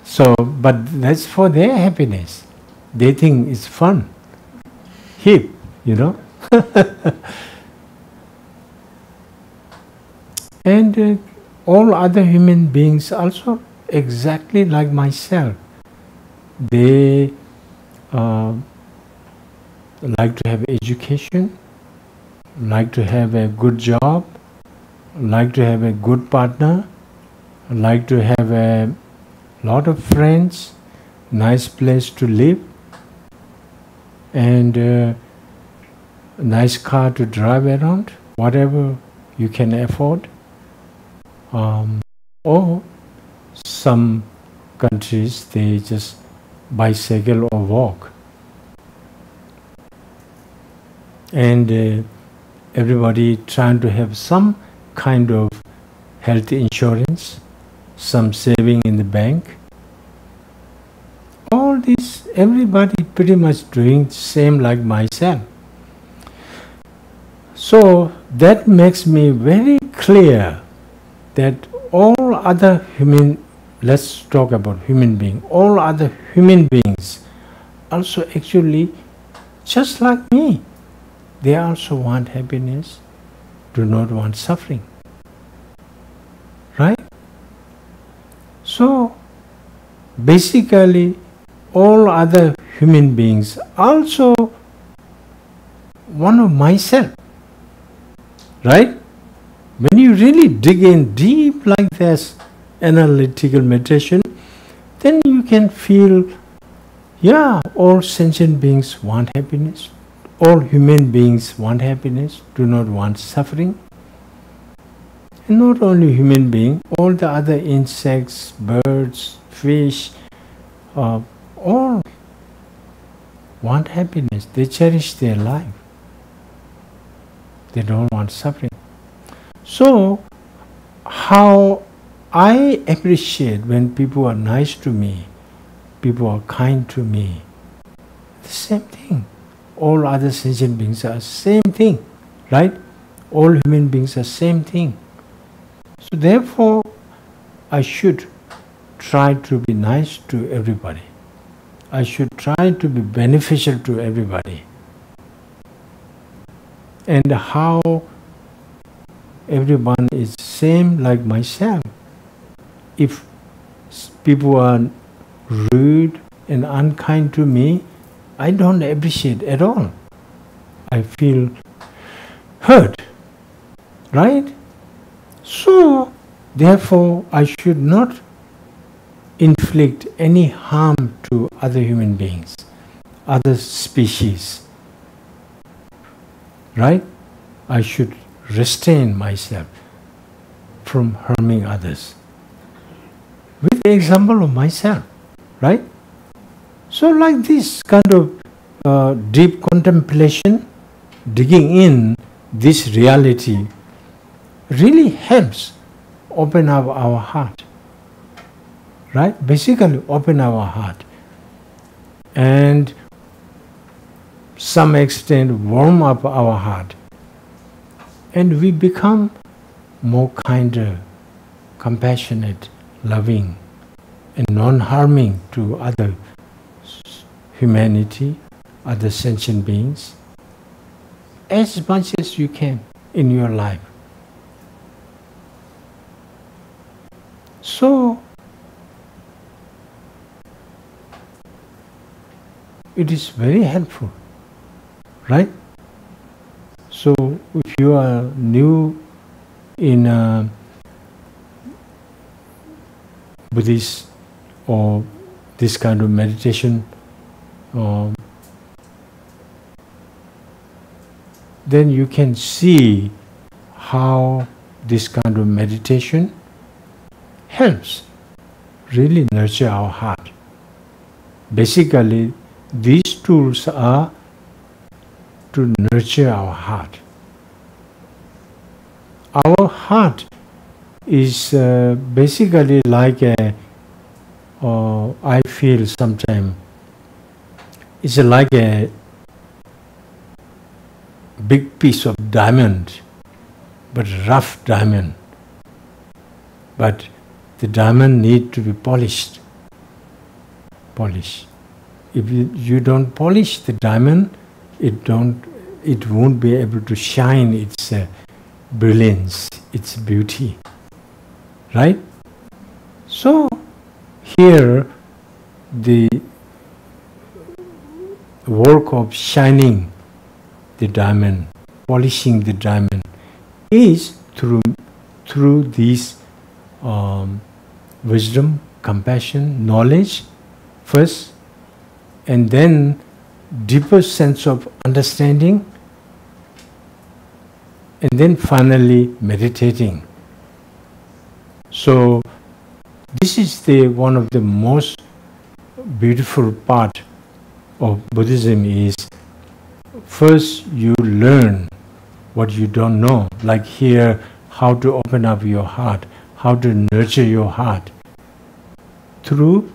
So, but that's for their happiness. They think it's fun, hip, you know. And all other human beings also exactly like myself. They like to have education, like to have a good job, like to have a good partner, like to have a lot of friends, nice place to live, and a nice car to drive around, whatever you can afford. Or some countries, they just bicycle or walk. And everybody trying to have some kind of health insurance, some saving in the bank. All this, everybody pretty much doing the same like myself. So that makes me very clear that all other human, let's talk about human being, all other human beings also actually just like me. They also want happiness, do not want suffering. Right? So basically all other human beings also one of myself. Right? When you really dig in deep like this analytical meditation, then you can feel, yeah, all sentient beings want happiness. All human beings want happiness, do not want suffering. And not only human beings, all the other insects, birds, fish, all want happiness. They cherish their life. They don't want suffering. So, how I appreciate when people are nice to me, people are kind to me, the same thing. All other sentient beings are same thing, right? All human beings are same thing. So therefore, I should try to be nice to everybody. I should try to be beneficial to everybody. And how everyone is same like myself. If people are rude and unkind to me, I don't appreciate at all. I feel hurt, right? So, therefore, I should not inflict any harm to other human beings, other species, right? I should restrain myself from harming others. With the example of myself, right? So like this kind of deep contemplation, digging in this reality really helps open up our heart, right? Basically open our heart and some extent warm up our heart, and we become more kinder, compassionate, loving, and non-harming to other humanity, other sentient beings, as much as you can in your life. So, it is very helpful, right? So, if you are new in Buddhist or this kind of meditation, then you can see how this kind of meditation helps really nurture our heart. Basically, these tools are to nurture our heart. Our heart is basically like I feel sometimes, it's like a big piece of diamond, but rough diamond. But the diamond needs to be polished. If you don't polish the diamond, it won't be able to shine its brilliance, its beauty. Right? So here the work of shining the diamond, polishing the diamond, is through these wisdom, compassion, knowledge first, and then deeper sense of understanding, and then finally meditating. So this is one of the most beautiful part of Buddhism is first you learn what you don't know, like here how to open up your heart, how to nurture your heart through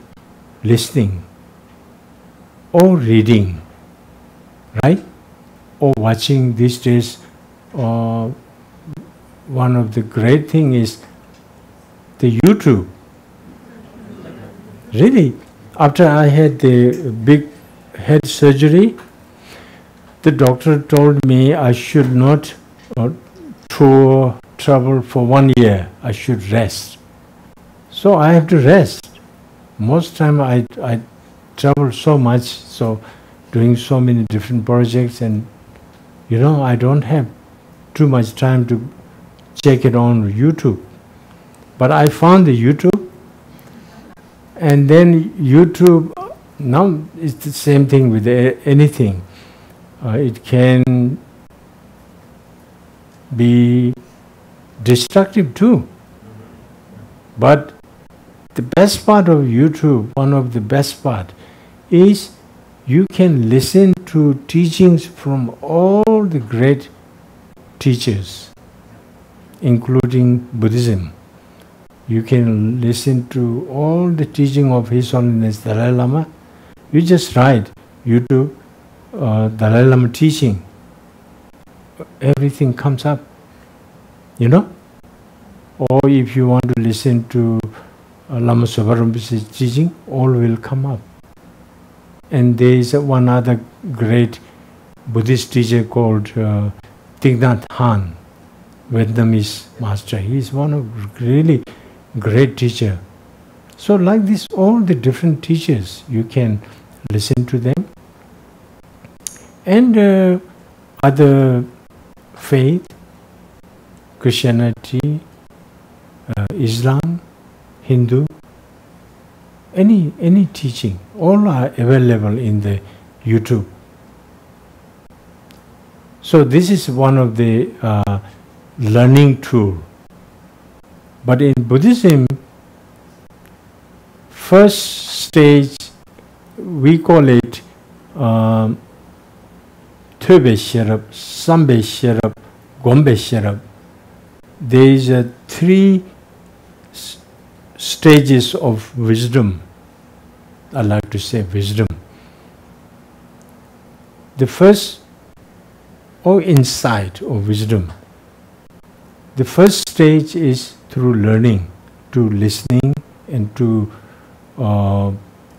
listening or reading, right? Or watching these days. One of the great thing is the YouTube. Really, after I had the big head surgery, the doctor told me I should not travel for 1 year. I should rest. So I have to rest. Most time I travel so much, so doing so many different projects, and I don't have too much time to check it on YouTube. But I found the YouTube, and then YouTube, now it's the same thing with anything. It can be destructive too. But the best part of YouTube, one of the best part, is you can listen to teachings from all the great teachers, including Buddhism. You can listen to all the teaching of His Holiness Dalai Lama. You just write YouTube, Dalai Lama teaching. Everything comes up, Or if you want to listen to Lama Sobarampu's teaching, all will come up. And there is one other great Buddhist teacher called Thich Nhat Hanh, Vietnamese master. He is one of really great teacher. So like this, all the different teachers, you can listen to them. And other faith, Christianity, Islam, Hindu, any teaching, all are available in the YouTube. So this is one of the learning tool. But in Buddhism, first stage, we call it Töbe Sherab, Sambe Sherab, Gombe Sherab. There is 3 stages of wisdom. I like to say wisdom. The first, or insight of wisdom. The first stage is through learning, to listening, and to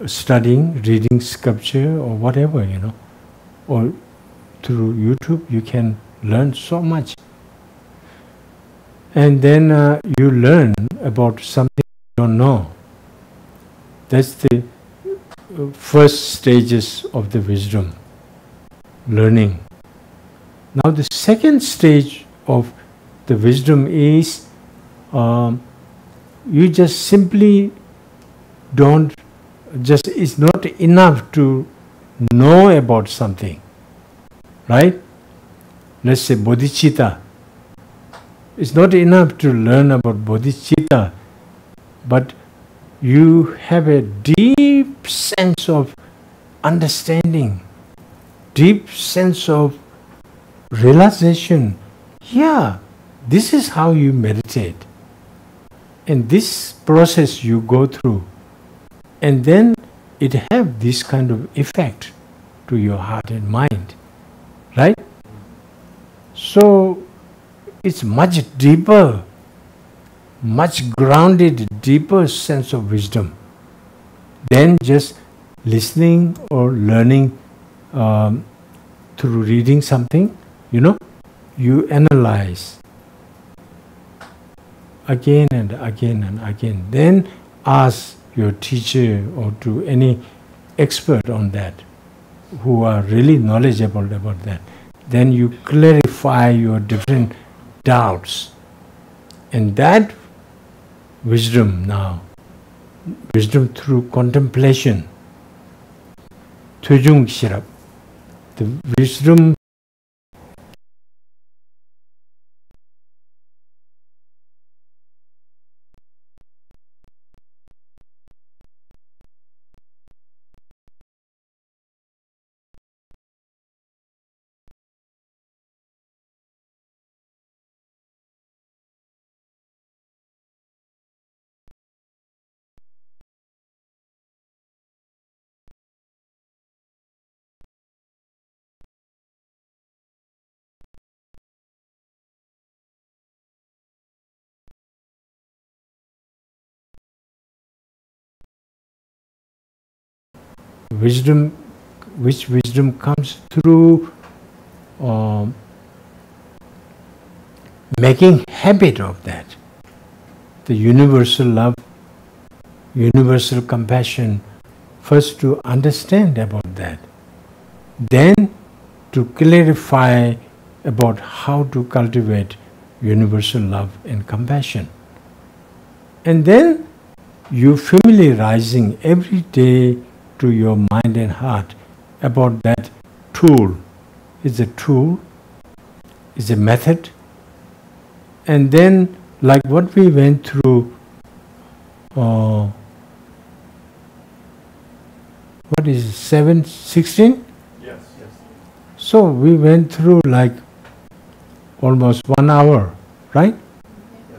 studying, reading scripture or whatever, Or through YouTube, you can learn so much. And then you learn about something you don't know. That's the first stages of the wisdom, learning. Now the second stage of the wisdom is you just simply it's not enough to know about something, right? Let's say bodhicitta. It's not enough to learn about bodhicitta, but you have a deep sense of understanding, deep sense of realization. Yeah, this is how you meditate. And this process you go through, and then it have this kind of effect to your heart and mind, right? So it's much deeper, much grounded, deeper sense of wisdom than just listening or learning through reading something. You analyze again and again and again. Then ask your teacher or to any expert on that who are really knowledgeable about that. Then you clarify your different doubts. And that wisdom now, wisdom through contemplation, Tujung Shirap, the wisdom which wisdom comes through making habit of that. The universal love, universal compassion, first to understand about that, then to clarify about how to cultivate universal love and compassion. And then you familiarizing every day to your mind and heart about that tool. It's a tool, it's a method. And then, like what we went through, what is it, 7:16? Yes. So we went through like almost 1 hour, right? Yeah.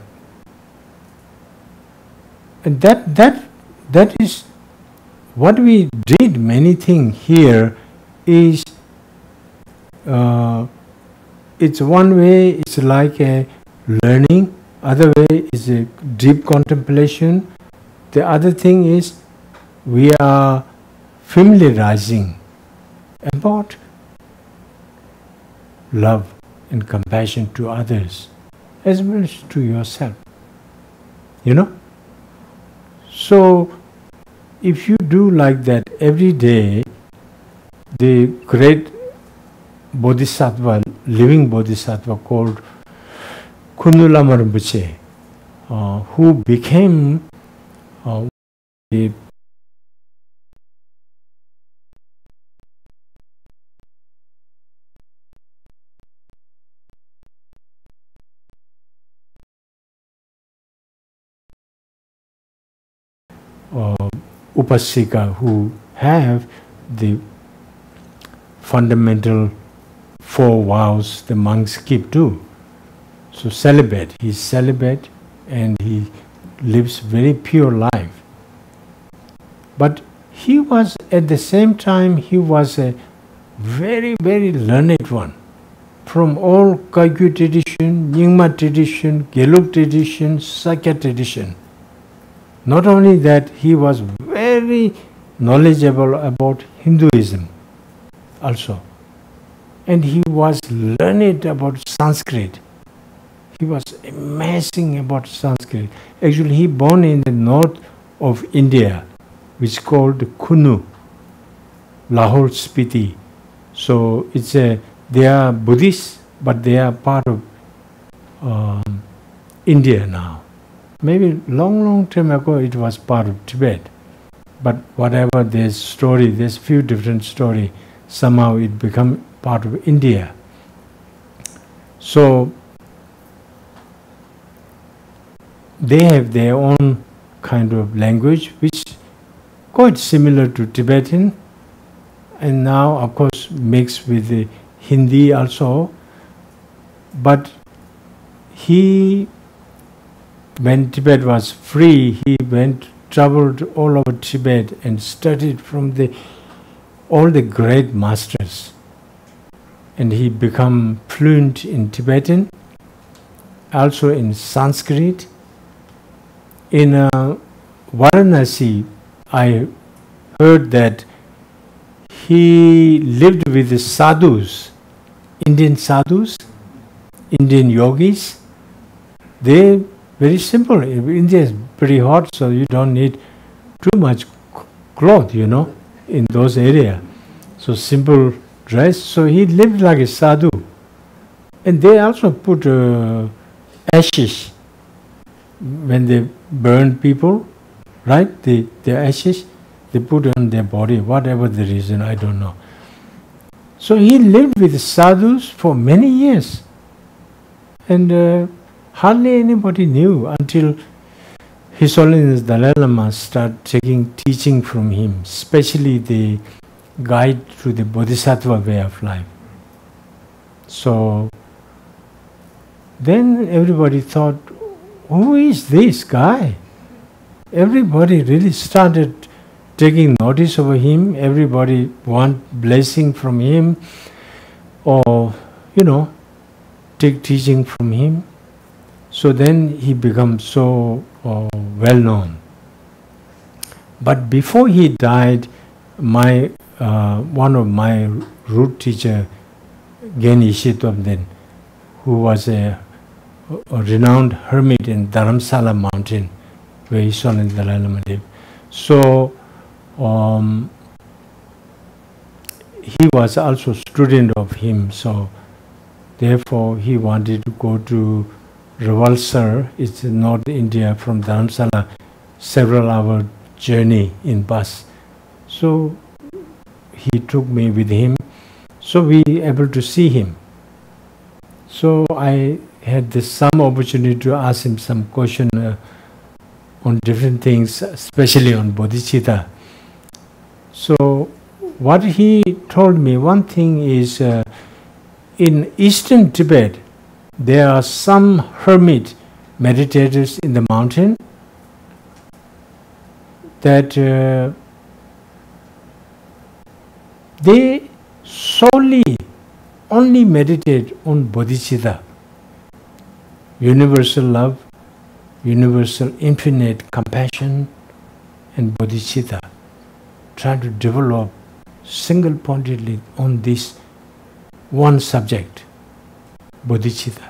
And that is what we did. Many things here is it's one way, it's like a learning, other way is a deep contemplation. The other thing is we are familiarizing about love and compassion to others as well as to yourself. So if you do like that every day, the great bodhisattva, living bodhisattva called Lama Rinpoche, who became the upasika, who have the fundamental 4 vows the monks keep too. So celibate, he's celibate and he lives very pure life. But he was at the same time, he was a very, very learned one. From all Kagyu tradition, Nyingma tradition, Gelug tradition, Sakya tradition. Not only that, he was very knowledgeable about Hinduism also. And he was learned about Sanskrit. He was amazing about Sanskrit. Actually, he born in the north of India, which is called Kunu, Lahore Spiti. So they are Buddhists, but they are part of India now. Maybe long time ago it was part of Tibet. But whatever there's few different stories, somehow it become part of India. So they have their own kind of language, which quite similar to Tibetan, and now of course mixed with the Hindi also. But he, when Tibet was free, he traveled all over Tibet and studied from all the great masters. And he became fluent in Tibetan, also in Sanskrit. In Varanasi, I heard that he lived with the sadhus, Indian yogis. They very simple. India is pretty hot, so you don't need too much cloth, in those areas. So simple dress. So he lived like a sadhu. And they also put ashes when they burn people, right? The ashes, they put on their body, whatever the reason, I don't know. So he lived with sadhus for many years. And hardly anybody knew until His Holiness Dalai Lama started taking teaching from him, especially the guide to the bodhisattva way of life. So then everybody thought, who is this guy? Everybody really started taking notice of him. Everybody want blessing from him, or take teaching from him. So then he becomes so well known. But before he died, one of my root teacher, Geni Shitwabden, who was a renowned hermit in Dharamsala mountain, where His Holiness Dalai Lama lived. So he was also student of him. So therefore he wanted to go to Rawalsar, it's in North India, from Dharamsala, several hour journey in bus. So he took me with him, so we able to see him. So I had some opportunity to ask him some question on different things, especially on bodhicitta. So what he told me, one thing is, in eastern Tibet, there are some hermit meditators in the mountain that they only meditate on bodhicitta, universal love, universal infinite compassion, and bodhicitta. Try to develop single-pointedly on this one subject, bodhicitta.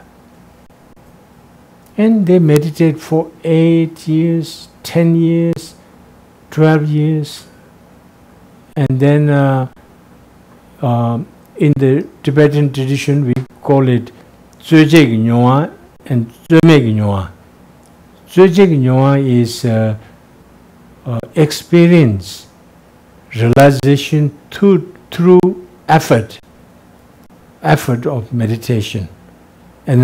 And they meditate for 8 years, 10 years, 12 years. And then in the Tibetan tradition, we call it Tsuejeg Nyoa and Tsuemeg Nyoa. Tsuejeg Nyoa is experience, realization through effort of meditation. And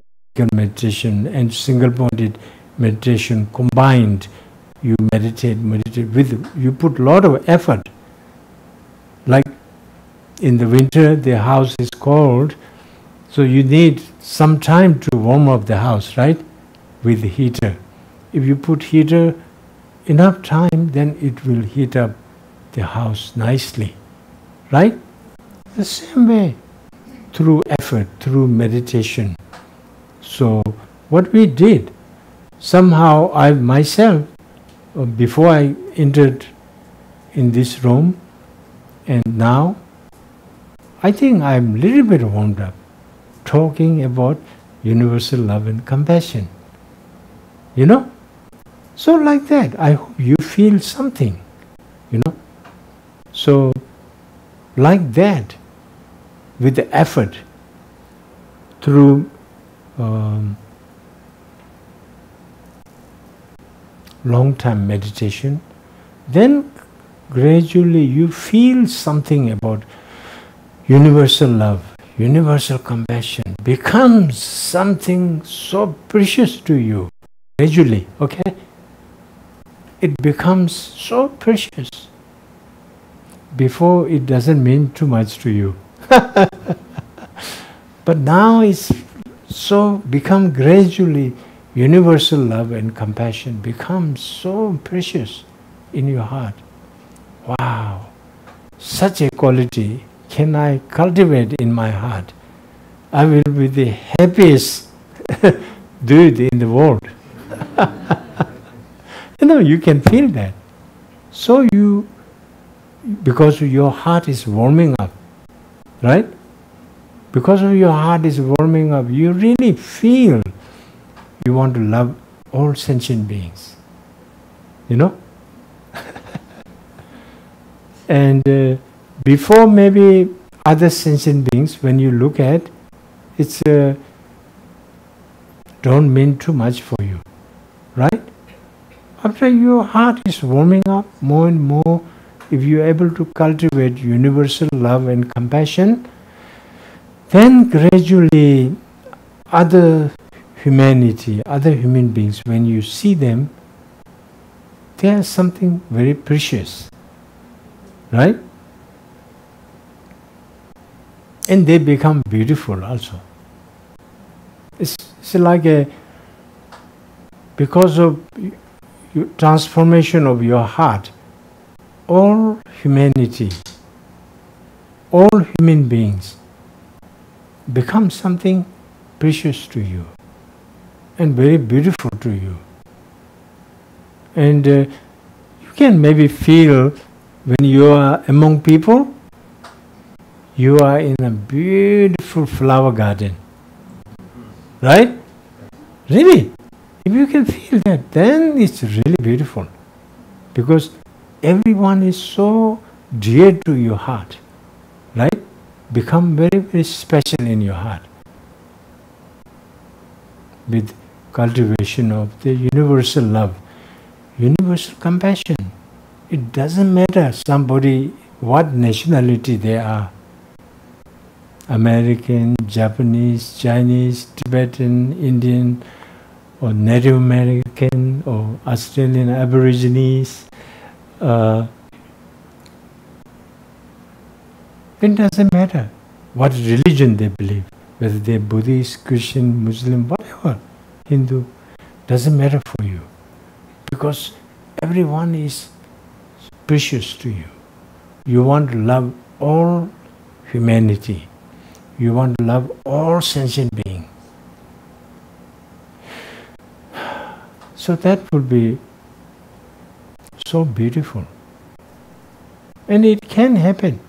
meditation and single-pointed meditation combined, you meditate with, you put a lot of effort. Like in the winter, the house is cold, so you need some time to warm up the house, right? With the heater. If you put heater enough time, then it will heat up the house nicely, right? The same way, through effort, through meditation. So what we did, somehow I myself, before I entered in this room, and now, I think I'm a little bit warmed up, talking about universal love and compassion. So like that, I hope you feel something, So like that, with the effort, through long-time meditation, then gradually you feel something about universal love, universal compassion becomes something so precious to you. gradually, okay, it becomes so precious. Before, it doesn't mean too much to you. But now it's so become gradually, universal love and compassion becomes so precious in your heart. Wow, such a quality can I cultivate in my heart. I will be the happiest dude in the world. You can feel that. So because your heart is warming up, right? Because of your heart is warming up, you really feel you want to love all sentient beings. And before maybe other sentient beings, when you look at, it's don't mean too much for you, right? After your heart is warming up more and more, if you are able to cultivate universal love and compassion, then gradually other humanity, other human beings, when you see them, they are something very precious, right? And they become beautiful also. It's like because of transformation of your heart, all humanity, all human beings become something precious to you and very beautiful to you. And you can maybe feel when you are among people, you are in a beautiful flower garden. Right? Really? If you can feel that, then it's really beautiful. Because everyone is so dear to your heart. Right? Become very, very special in your heart. With cultivation of the universal love, universal compassion. It doesn't matter somebody, what nationality they are. American, Japanese, Chinese, Tibetan, Indian, or Native American, or Australian Aborigines. It doesn't matter what religion they believe, whether they're Buddhist, Christian, Muslim, whatever, Hindu, doesn't matter for you. Because everyone is precious to you. You want to love all humanity. You want to love all sentient beings. So that would be so beautiful. And it can happen.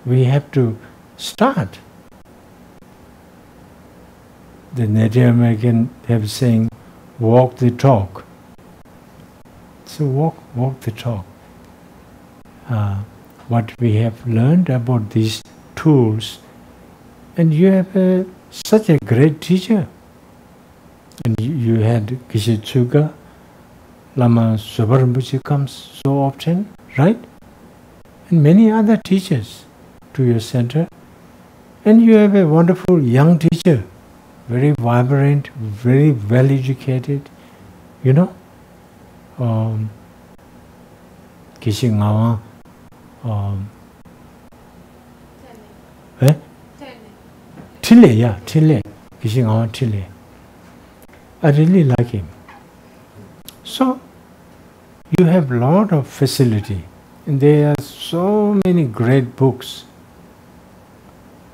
We have to start. The Native American have saying, walk the talk. So walk the talk. What we have learned about these tools, and you have such a great teacher. And you had Geshe Tsuga, Lama Sobarambuchi comes so often, right? And many other teachers to your center. And you have a wonderful young teacher, very vibrant, very well educated, Geshe Ngawa. Tile, Geshe Ngawa Tile. I really like him. So, you have a lot of facility, and there are so many great books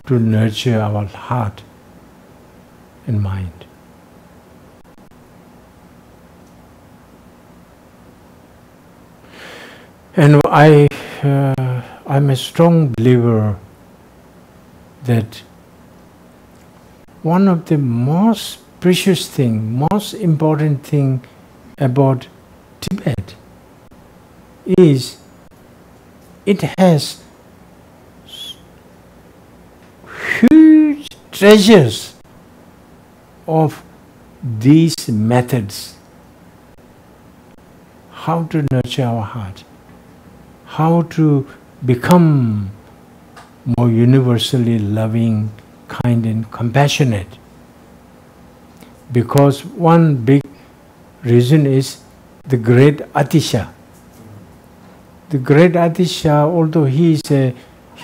to nurture our heart and mind. And I'm a strong believer that one of the most precious thing, most important thing about Tibet is it has huge treasures of these methods. How to nurture our heart, how to become more universally loving, kind and compassionate. because one big reason is the great Atisha. The great Atisha, although he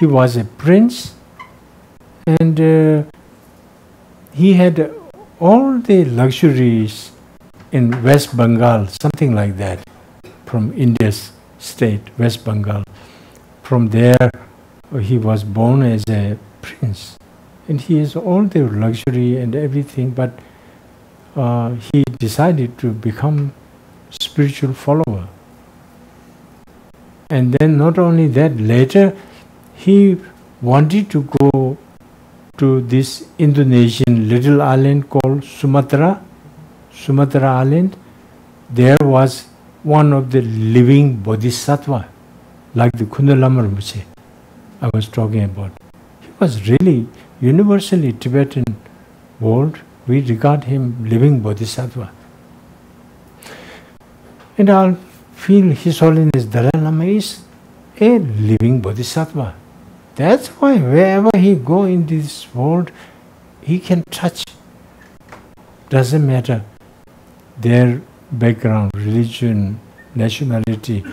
was a prince, and he had all the luxuries in West Bengal, something like that, from India's state, West Bengal. From there, he was born as a prince, and he has all the luxury and everything, but he decided to become spiritual follower. And then not only that, later he wanted to go to this Indonesian little island called Sumatra Island. There was one of the living bodhisattva, like the Kundalama Rinpoche I was talking about. He was really universally Tibetan world. We regard him living bodhisattva. And I feel His Holiness Dalai Lama is a living bodhisattva. That's why wherever he go in this world, he can touch. Doesn't matter their background, religion, nationality.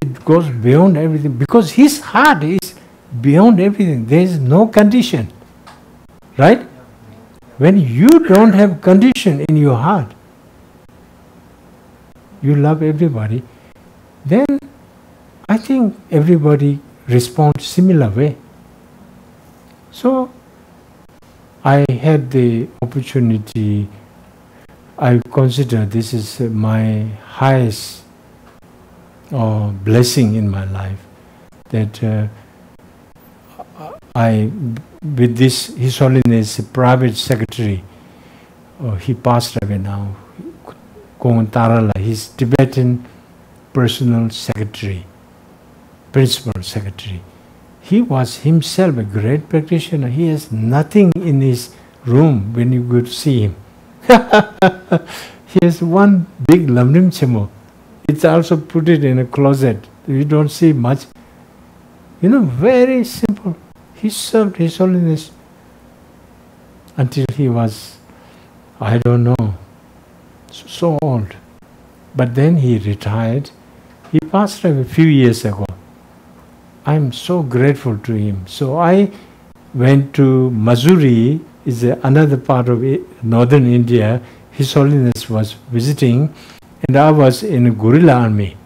It goes beyond everything, because his heart is beyond everything. There is no condition. Right? When you don't have condition in your heart, you love everybody, then I think everybody responds similar way. So I had the opportunity. I consider this is my highest blessing in my life, that I, with this His Holiness private secretary, he passed away now, Tarala, his Tibetan personal secretary, principal secretary. He was himself a great practitioner. He has nothing in his room when you go to see him. He has one big lamrim chemo. It's also put it in a closet. You don't see much. You know, very simple. He served His Holiness until he was, I don't know, so old. But then he retired. He passed away a few years ago. I'm so grateful to him. So I went to Missouri, is another part of northern India. His Holiness was visiting, and I was in a guerrilla army.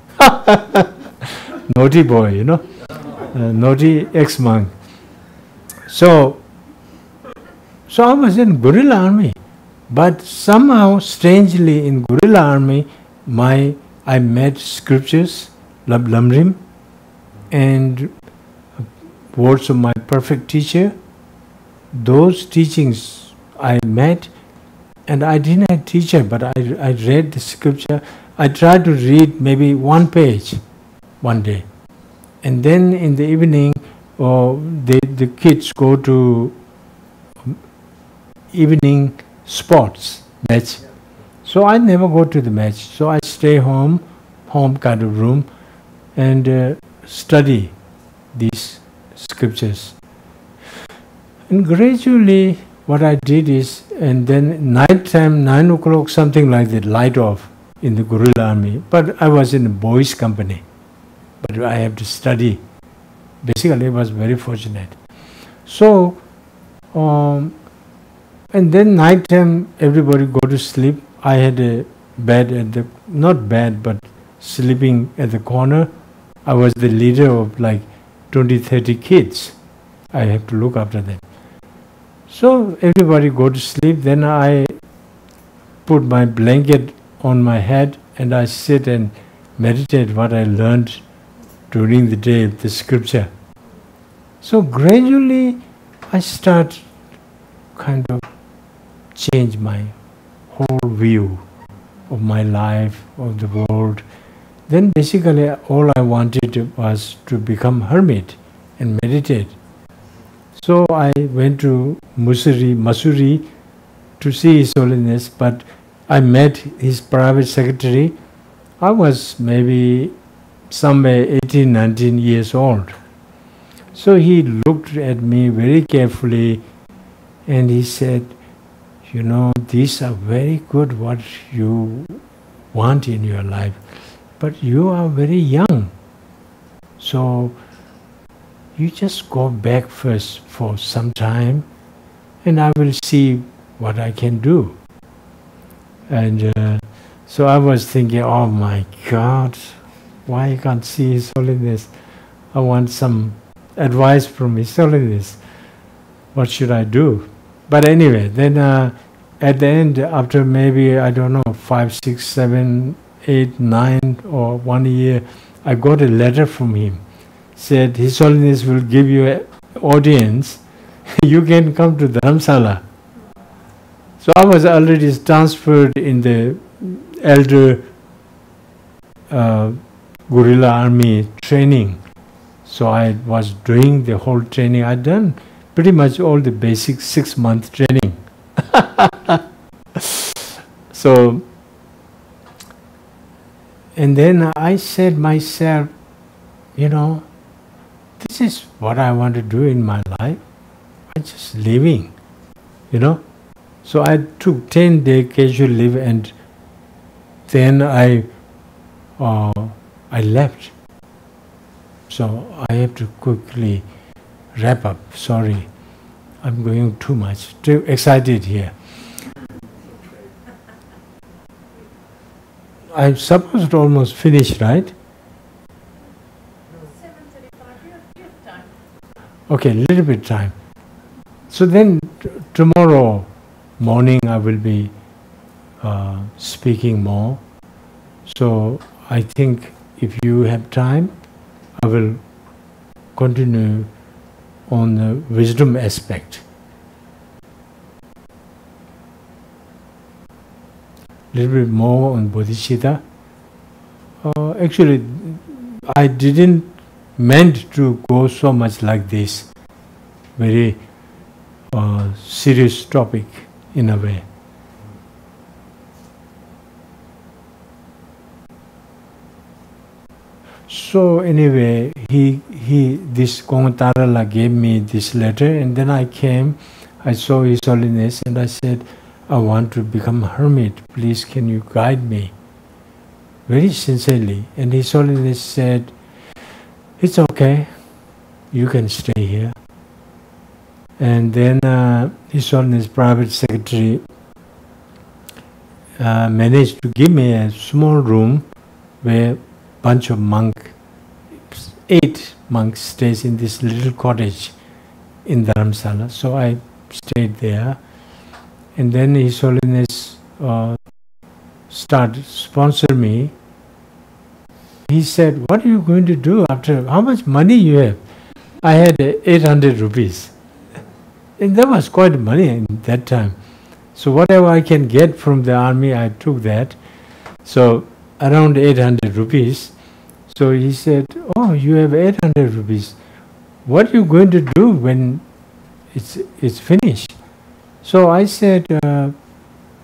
Naughty boy, you know, naughty ex-monk. So I was in guerrilla army, but somehow, strangely, in guerrilla army, I met scriptures, Lamrim, and words of my perfect teacher. Those teachings I met, and I didn't have a teacher, but I read the scripture. I tried to read maybe one page one day, and then in the evening, the kids go to evening sports match. So I never go to the match. So I stay home kind of room, and study these scriptures. And gradually what I did is, and then night time, 9 o'clock, something like that, light off in the guerrilla army. But I was in a boys' company, but I have to study. Basically I was very fortunate. So, and then night time everybody go to sleep. I had a bed at the, not bed, but sleeping at the corner. I was the leader of like 20-30 kids. I have to look after them. So everybody go to sleep, then I put my blanket on my head and I sit and meditate what I learned during the day, the scripture. So gradually I start kind of change my whole view of my life, of the world. Then basically all I wanted was to become hermit and meditate. So I went to Missouri to see His Holiness, but I met his private secretary. I was maybe somewhere 18, 19 years old. So he looked at me very carefully and he said, you know, these are very good what you want in your life, but you are very young. So you just go back first for some time and I will see what I can do. And so I was thinking, oh my God, why I can't see His Holiness? I want some advice from His Holiness. What should I do? But anyway, then at the end, after maybe, I don't know, 5, 6, 7, 8, 9 or 1 year, I got a letter from him. Said, His Holiness will give you an audience. You can come to Dharamsala. So I was already transferred in the elder guerrilla army training. So I was doing the whole training. I'd done pretty much all the basic 6-month training. So, and then I said myself, you know, this is what I want to do in my life. I'm just living, you know. So I took 10-day casual leave and then I left. So I have to quickly wrap up. Sorry, I'm going too much. Too excited here. I'm supposed to almost finish, right? 7:35. You have time. Okay, a little bit time. So then tomorrow morning I will be speaking more. So I think if you have time, I will continue on the wisdom aspect. A little bit more on bodhicitta. Actually, I didn't meant to go so much like this. Very serious topic in a way. So anyway, this Kongatarala gave me this letter, and then I came, I saw His Holiness, and I said, I want to become a hermit. Please, can you guide me? Very sincerely. And His Holiness said, it's okay, you can stay here. And then His Holiness Private Secretary managed to give me a small room where bunch of 8 monks stays in this little cottage in Dharamsala. So I stayed there. And then His Holiness started sponsor me. He said, what are you going to do after, how much money you have? I had 800 rupees. And that was quite money in that time. So whatever I can get from the army, I took that. So around 800 rupees. So he said, oh, you have 800 rupees. What are you going to do when it's finished? So I said,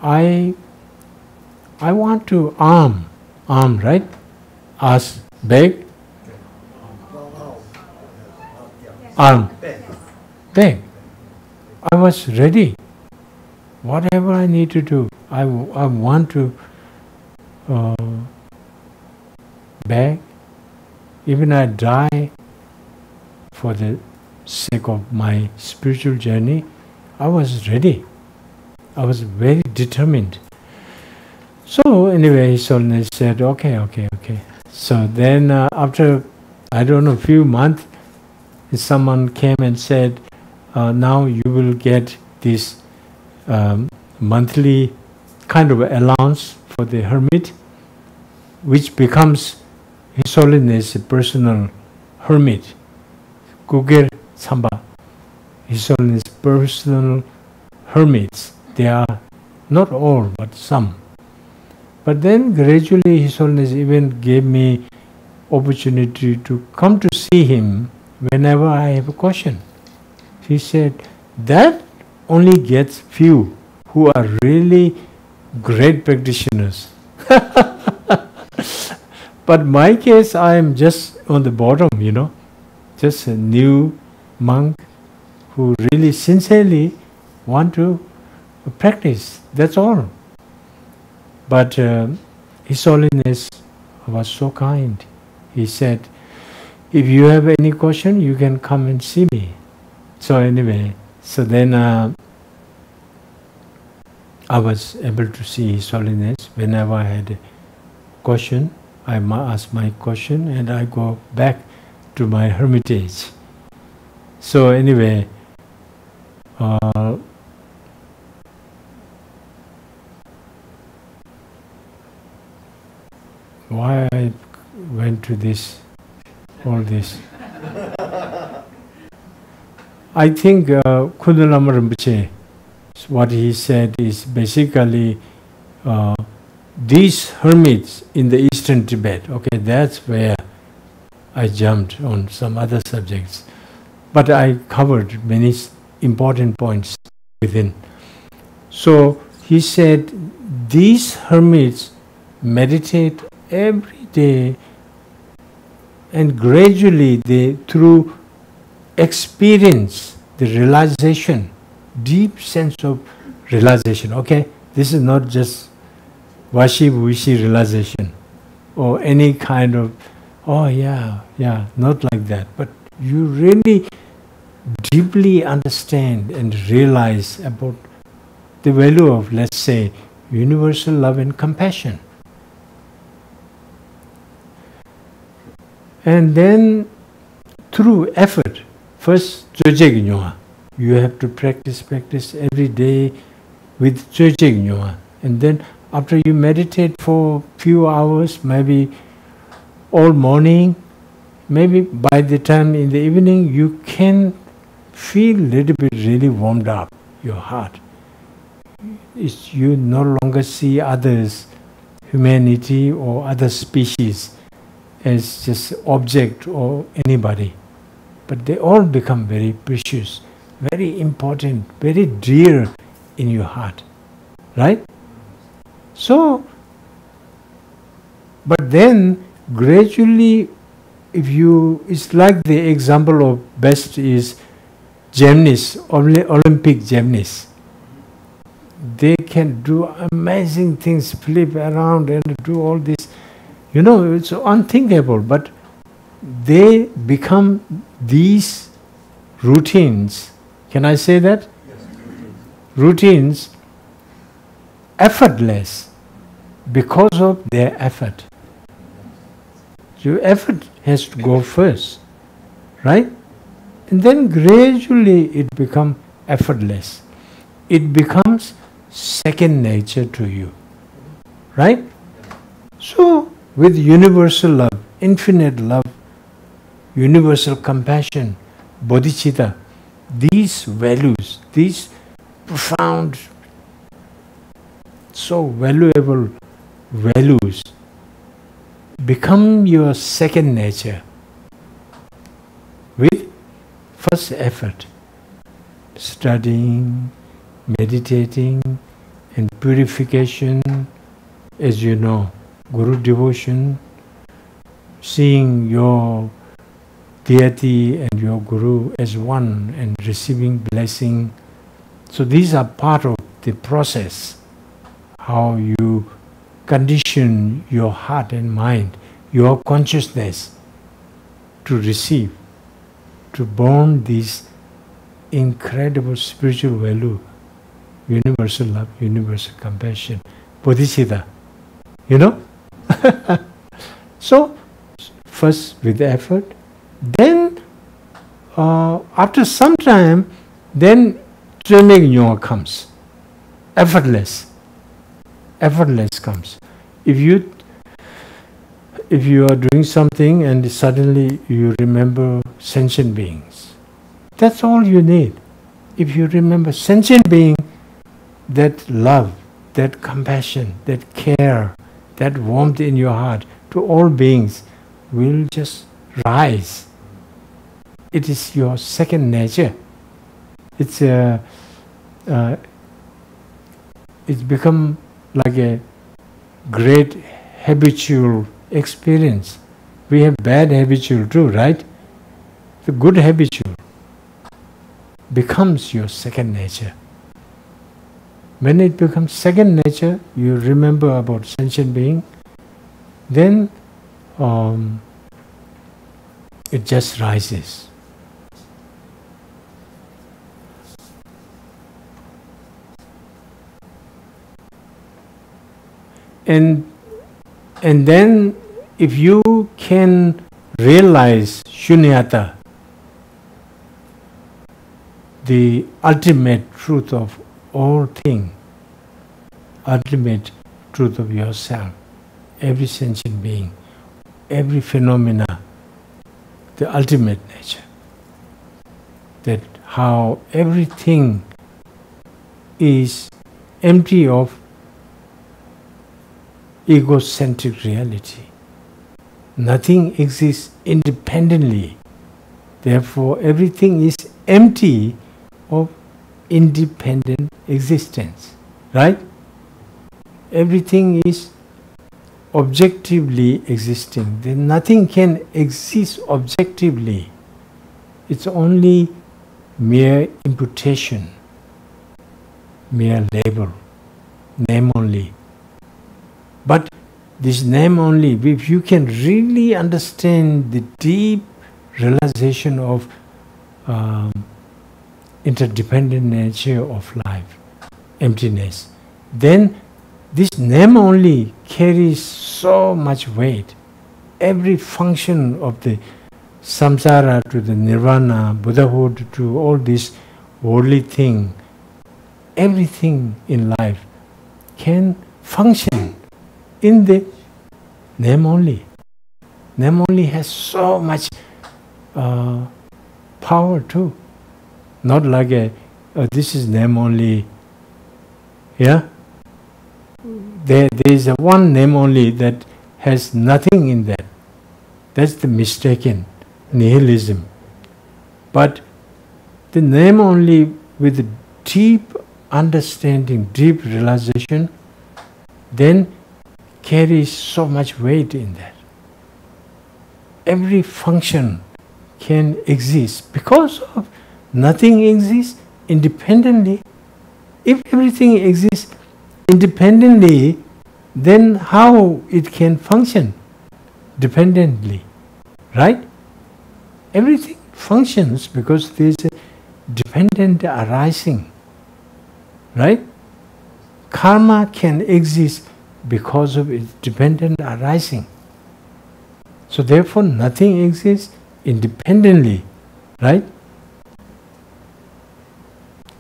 I want to arm, right? Ask, beg? Arm. Beg. I was ready. Whatever I need to do, I want to beg. Even I die for the sake of my spiritual journey, I was ready. I was very determined. So anyway, His Holiness said, okay. So then after, I don't know, a few months, someone came and said, now you will get this monthly kind of allowance for the hermit, which becomes His Holiness a personal hermit. Kuger Samba. His Holiness personal hermits. They are not all, but some. But then gradually His Holiness even gave me opportunity to come to see him whenever I have a question. He said, that only gets few who are really great practitioners. But my case, I am just on the bottom, you know, just a new monk who really sincerely want to practice, that's all. But His Holiness was so kind. He said, if you have any question, you can come and see me. So anyway, so then I was able to see His Holiness. Whenever I had a question, I ask my question and I go back to my hermitage. So anyway, why I went to this, all this. I think Kurukulla Lama Rinpoche, what he said is basically these hermits in the eastern Tibet. Okay, that's where I jumped on some other subjects. But I covered many important points within. So he said these hermits meditate every day, and gradually they, through experience, the realization, deep sense of realization. Okay, this is not just washy-wishy realization or any kind of, oh yeah, not like that. But you really deeply understand and realize about the value of, let's say, universal love and compassion. And then through effort, first you have to practice every day with and then after you meditate for few hours, maybe all morning, maybe by the time in the evening, you can feel a little bit really warmed up, your heart. You no longer see others, humanity or other species, as just object or anybody. But they all become very precious, very important, very dear in your heart. Right? So, but then gradually, if you, it's like the example of best is gymnasts, Olympic gymnasts. They can do amazing things, flip around and do all this. You know, it's unthinkable, but they become these routines. Can I say that? Yes. Routines, effortless, because of their effort. Your effort has to go first, right? And then gradually it becomes effortless. It becomes second nature to you, right? So, with universal love, infinite love, universal compassion, bodhicitta, these values, these profound, so valuable values become your second nature with first effort, studying, meditating, and purification, as you know, Guru devotion, seeing your deity and your Guru as one and receiving blessing. So these are part of the process, how you condition your heart and mind, your consciousness to receive, to born this incredible spiritual value, universal love, universal compassion, bodhicitta, you know? So, first with effort, then after some time, then training comes, effortless comes. If you are doing something and suddenly you remember sentient beings, that's all you need. If you remember sentient being, that love, that compassion, that care, that warmth in your heart to all beings will just rise. It is your second nature. It's become like a great habitual experience. We have bad habitual too, right? The good habitual becomes your second nature. When it becomes second nature, you remember about sentient being, then it just rises. And then if you can realize shunyata, the ultimate truth of all things, ultimate truth of yourself, every sentient being, every phenomena, the ultimate nature, that how everything is empty of egocentric reality. Nothing exists independently. Therefore, everything is empty of independent existence. Right? Everything is objectively existing. Then nothing can exist objectively. It's only mere imputation, mere label, name only. But this name only, if you can really understand the deep realization of interdependent nature of life, emptiness, then this name only carries so much weight. Every function of the samsara to the nirvana, Buddhahood, to all this worldly thing, everything in life can function in the name only. Name only has so much power too. Not like this is name only. Yeah? There is a one name only that has nothing in that. That's the mistaken nihilism. But the name only with deep understanding, deep realization, then carries so much weight in that. Every function can exist because of nothing exists independently. If everything exists independently, then how it can function dependently, right? Everything functions because there is a dependent arising, right? Karma can exist because of its dependent arising. So therefore nothing exists independently, right?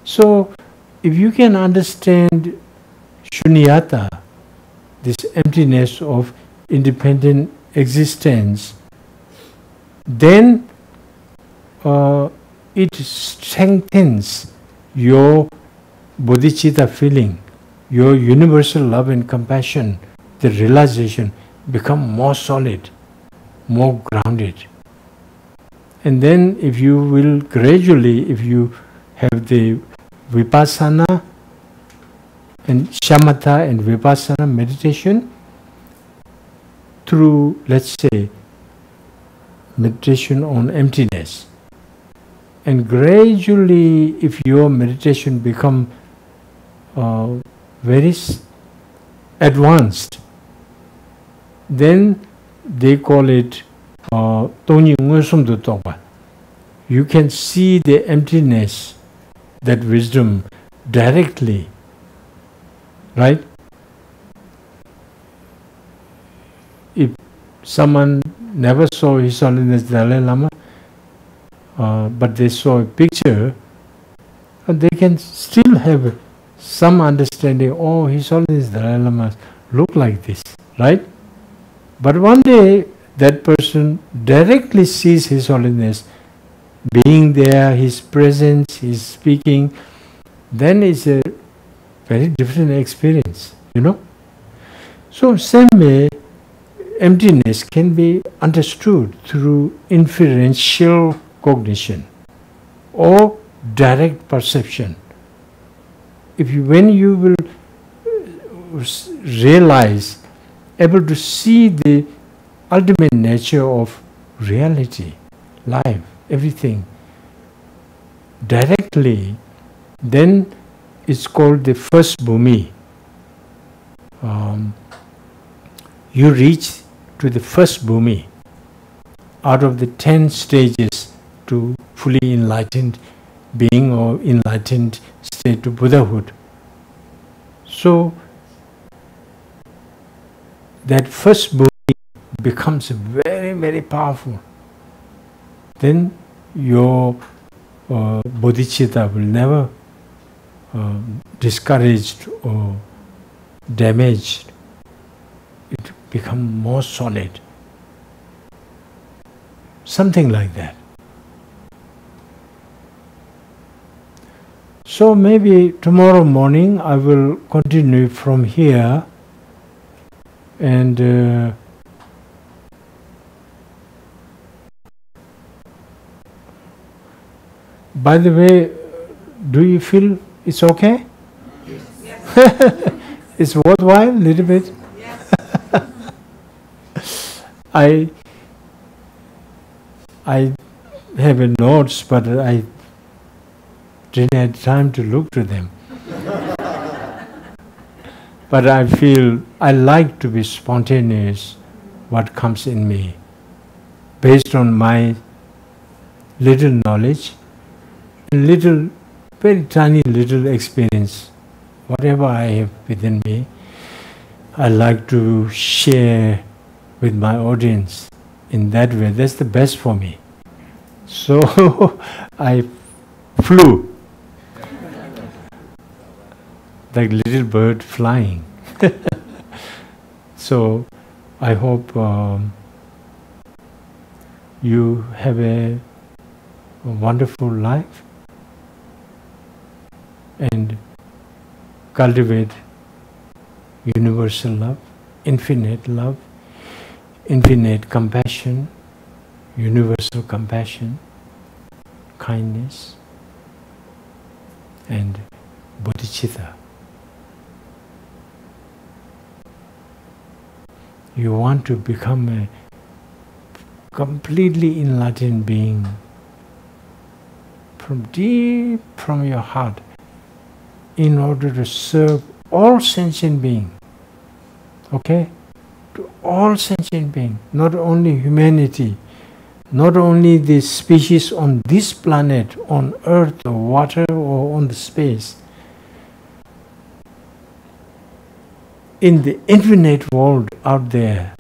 So if you can understand shunyata, this emptiness of independent existence, then it strengthens your bodhicitta feeling, your universal love and compassion, the realization become more solid, more grounded. And then if you will gradually, if you have the vipassana and shamatha and vipassana meditation through, let's say, meditation on emptiness, and gradually if your meditation become very advanced, then they call it you can see the emptiness, that wisdom directly, right? If someone never saw His Holiness Dalai Lama, but they saw a picture, they can still have some understanding, oh, His Holiness Dalai Lama look like this, right? But one day that person directly sees His Holiness being there, His presence, His speaking, then it's a very different experience, you know. So same way, emptiness can be understood through inferential cognition or direct perception. When you will realize, able to see the ultimate nature of reality, life, everything directly, then it's called the first bhumi. You reach to the first bhumi out of the 10 stages to fully enlightened being or enlightened state to Buddhahood. So that first bhumi becomes very, very powerful. Then your bodhicitta will never discouraged or damaged. It becomes more solid. Something like that. So maybe tomorrow morning I will continue from here, and by the way, do you feel it's okay? Yes. It's worthwhile, a little bit? Yes. I have a notes, but I didn't have time to look to them. But I feel I like to be spontaneous, what comes in me, based on my little knowledge, little, very tiny little experience, whatever I have within me, I like to share with my audience in that way. That's the best for me. So I flew like little bird flying. So I hope you have a wonderful life and cultivate universal love, infinite compassion, universal compassion, kindness, and bodhicitta. You want to become a completely enlightened being from deep from your heart in order to serve all sentient beings. Okay? To all sentient beings, not only humanity, not only the species on this planet, on earth or water or on the space. In the infinite world out there,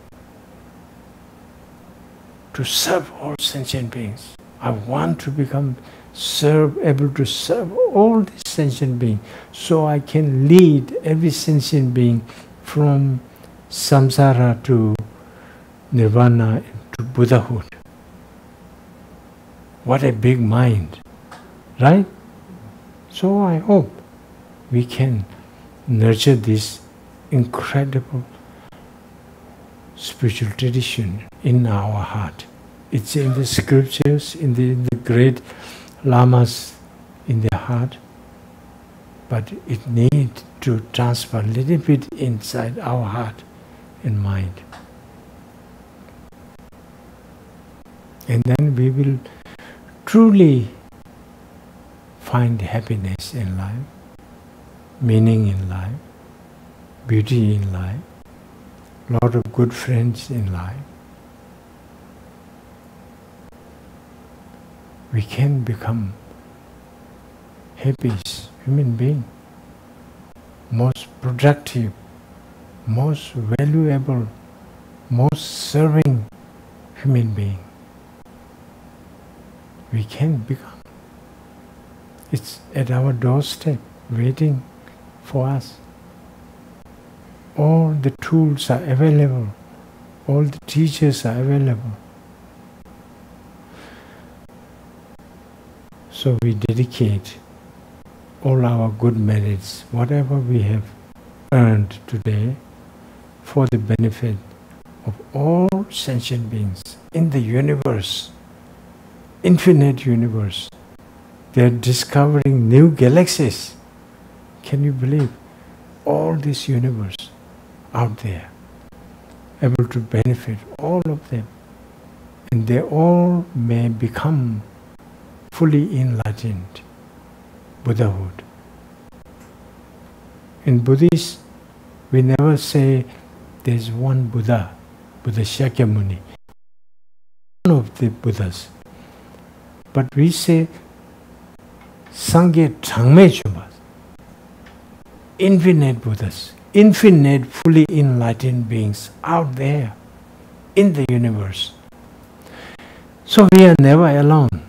to serve all sentient beings. I want to become able to serve all these sentient beings, so I can lead every sentient being from samsara to nirvana to Buddhahood. What a big mind, right? So I hope we can nurture this incredible spiritual tradition in our heart. It's in the scriptures, in the great lamas in their heart, but it needs to transfer a little bit inside our heart and mind. And then we will truly find happiness in life, meaning in life, beauty in life, lot of good friends in life. We can become happiest human being, most productive, most valuable, most serving human being. We can become. It's at our doorstep, waiting for us. All the tools are available. All the teachers are available. So we dedicate all our good merits, whatever we have earned today, for the benefit of all sentient beings in the universe, infinite universe. They are discovering new galaxies. Can you believe? All this universe out there, able to benefit all of them, and they all may become fully enlightened Buddhahood. In Buddhist, we never say there's one Buddha, Buddha Shakyamuni, one of the Buddhas. But we say Sangye Changme Chumbas, infinite Buddhas, infinite, fully enlightened beings out there in the universe. So we are never alone.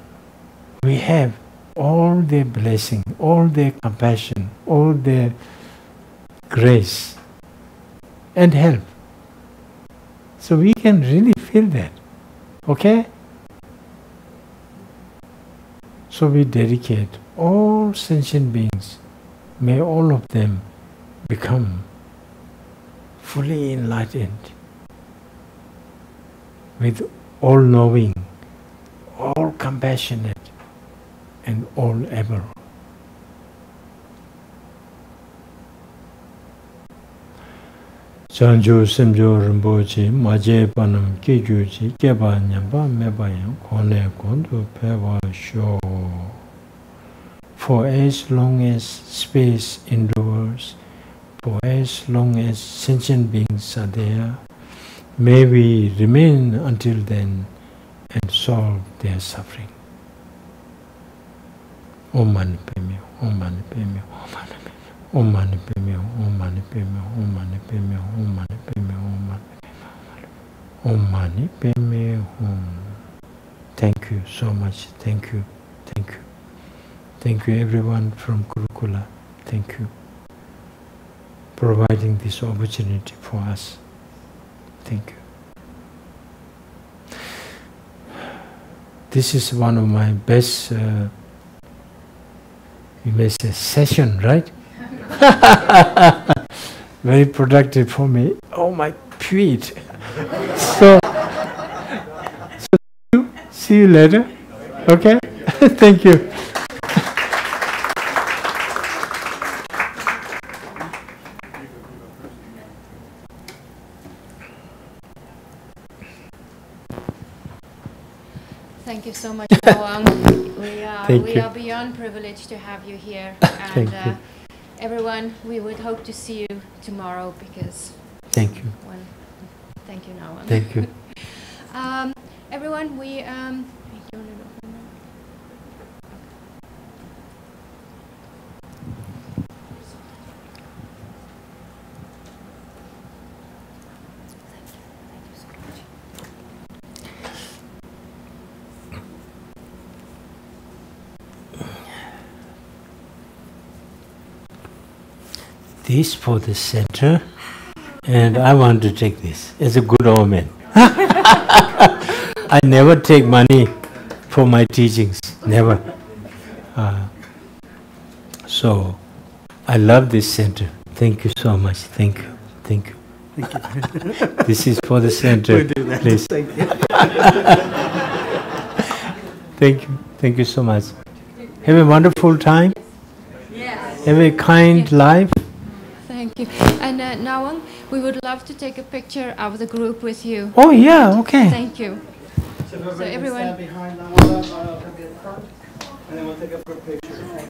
We have all their blessing, all their compassion, all their grace and help. So we can really feel that. Okay? So we dedicate all sentient beings, may all of them become fully enlightened, with all-knowing, all-compassionate, and all-able. Chanju Simjo Rinpoche, Maje Panam Kijuji, Keba Nyamba Mebayam, Kone Kondu Pewa Sho. For as long as space endures, for as long as sentient beings are there, may we remain until then and solve their suffering. Om Mani Padme, Om Mani Padme, Om Mani Padme, Om Mani Padme, Om Mani Padme, Om Mani Padme, Om Mani Padme, Om Mani Padme, Om. Thank you so much. Thank you. Thank you. Thank you everyone from Kurukulla. Thank you. Providing this opportunity for us. Thank you. This is one of my best, you may say, session, right? Very productive for me. Oh, my feet. So see you later. Okay? Thank you. Thank you so much, Nawang. We are beyond privileged to have you here. And everyone, we would hope to see you tomorrow because... Thank you. Thank you, Nawang. Thank you. Everyone, we... This for the center, and I want to take this. It's a good omen. I never take money for my teachings, never. So, I love this center. Thank you so much. Thank you. Thank you. Thank you. This is for the center, we'll do that. Please. Thank you. Thank you. Thank you so much. Have a wonderful time. Yes. Have a kind life. Thank you. And Nawang, we would love to take a picture of the group with you. Oh yeah, okay. Thank you. So everyone stand behind Lama, I'll come in front, and then we'll take a quick picture.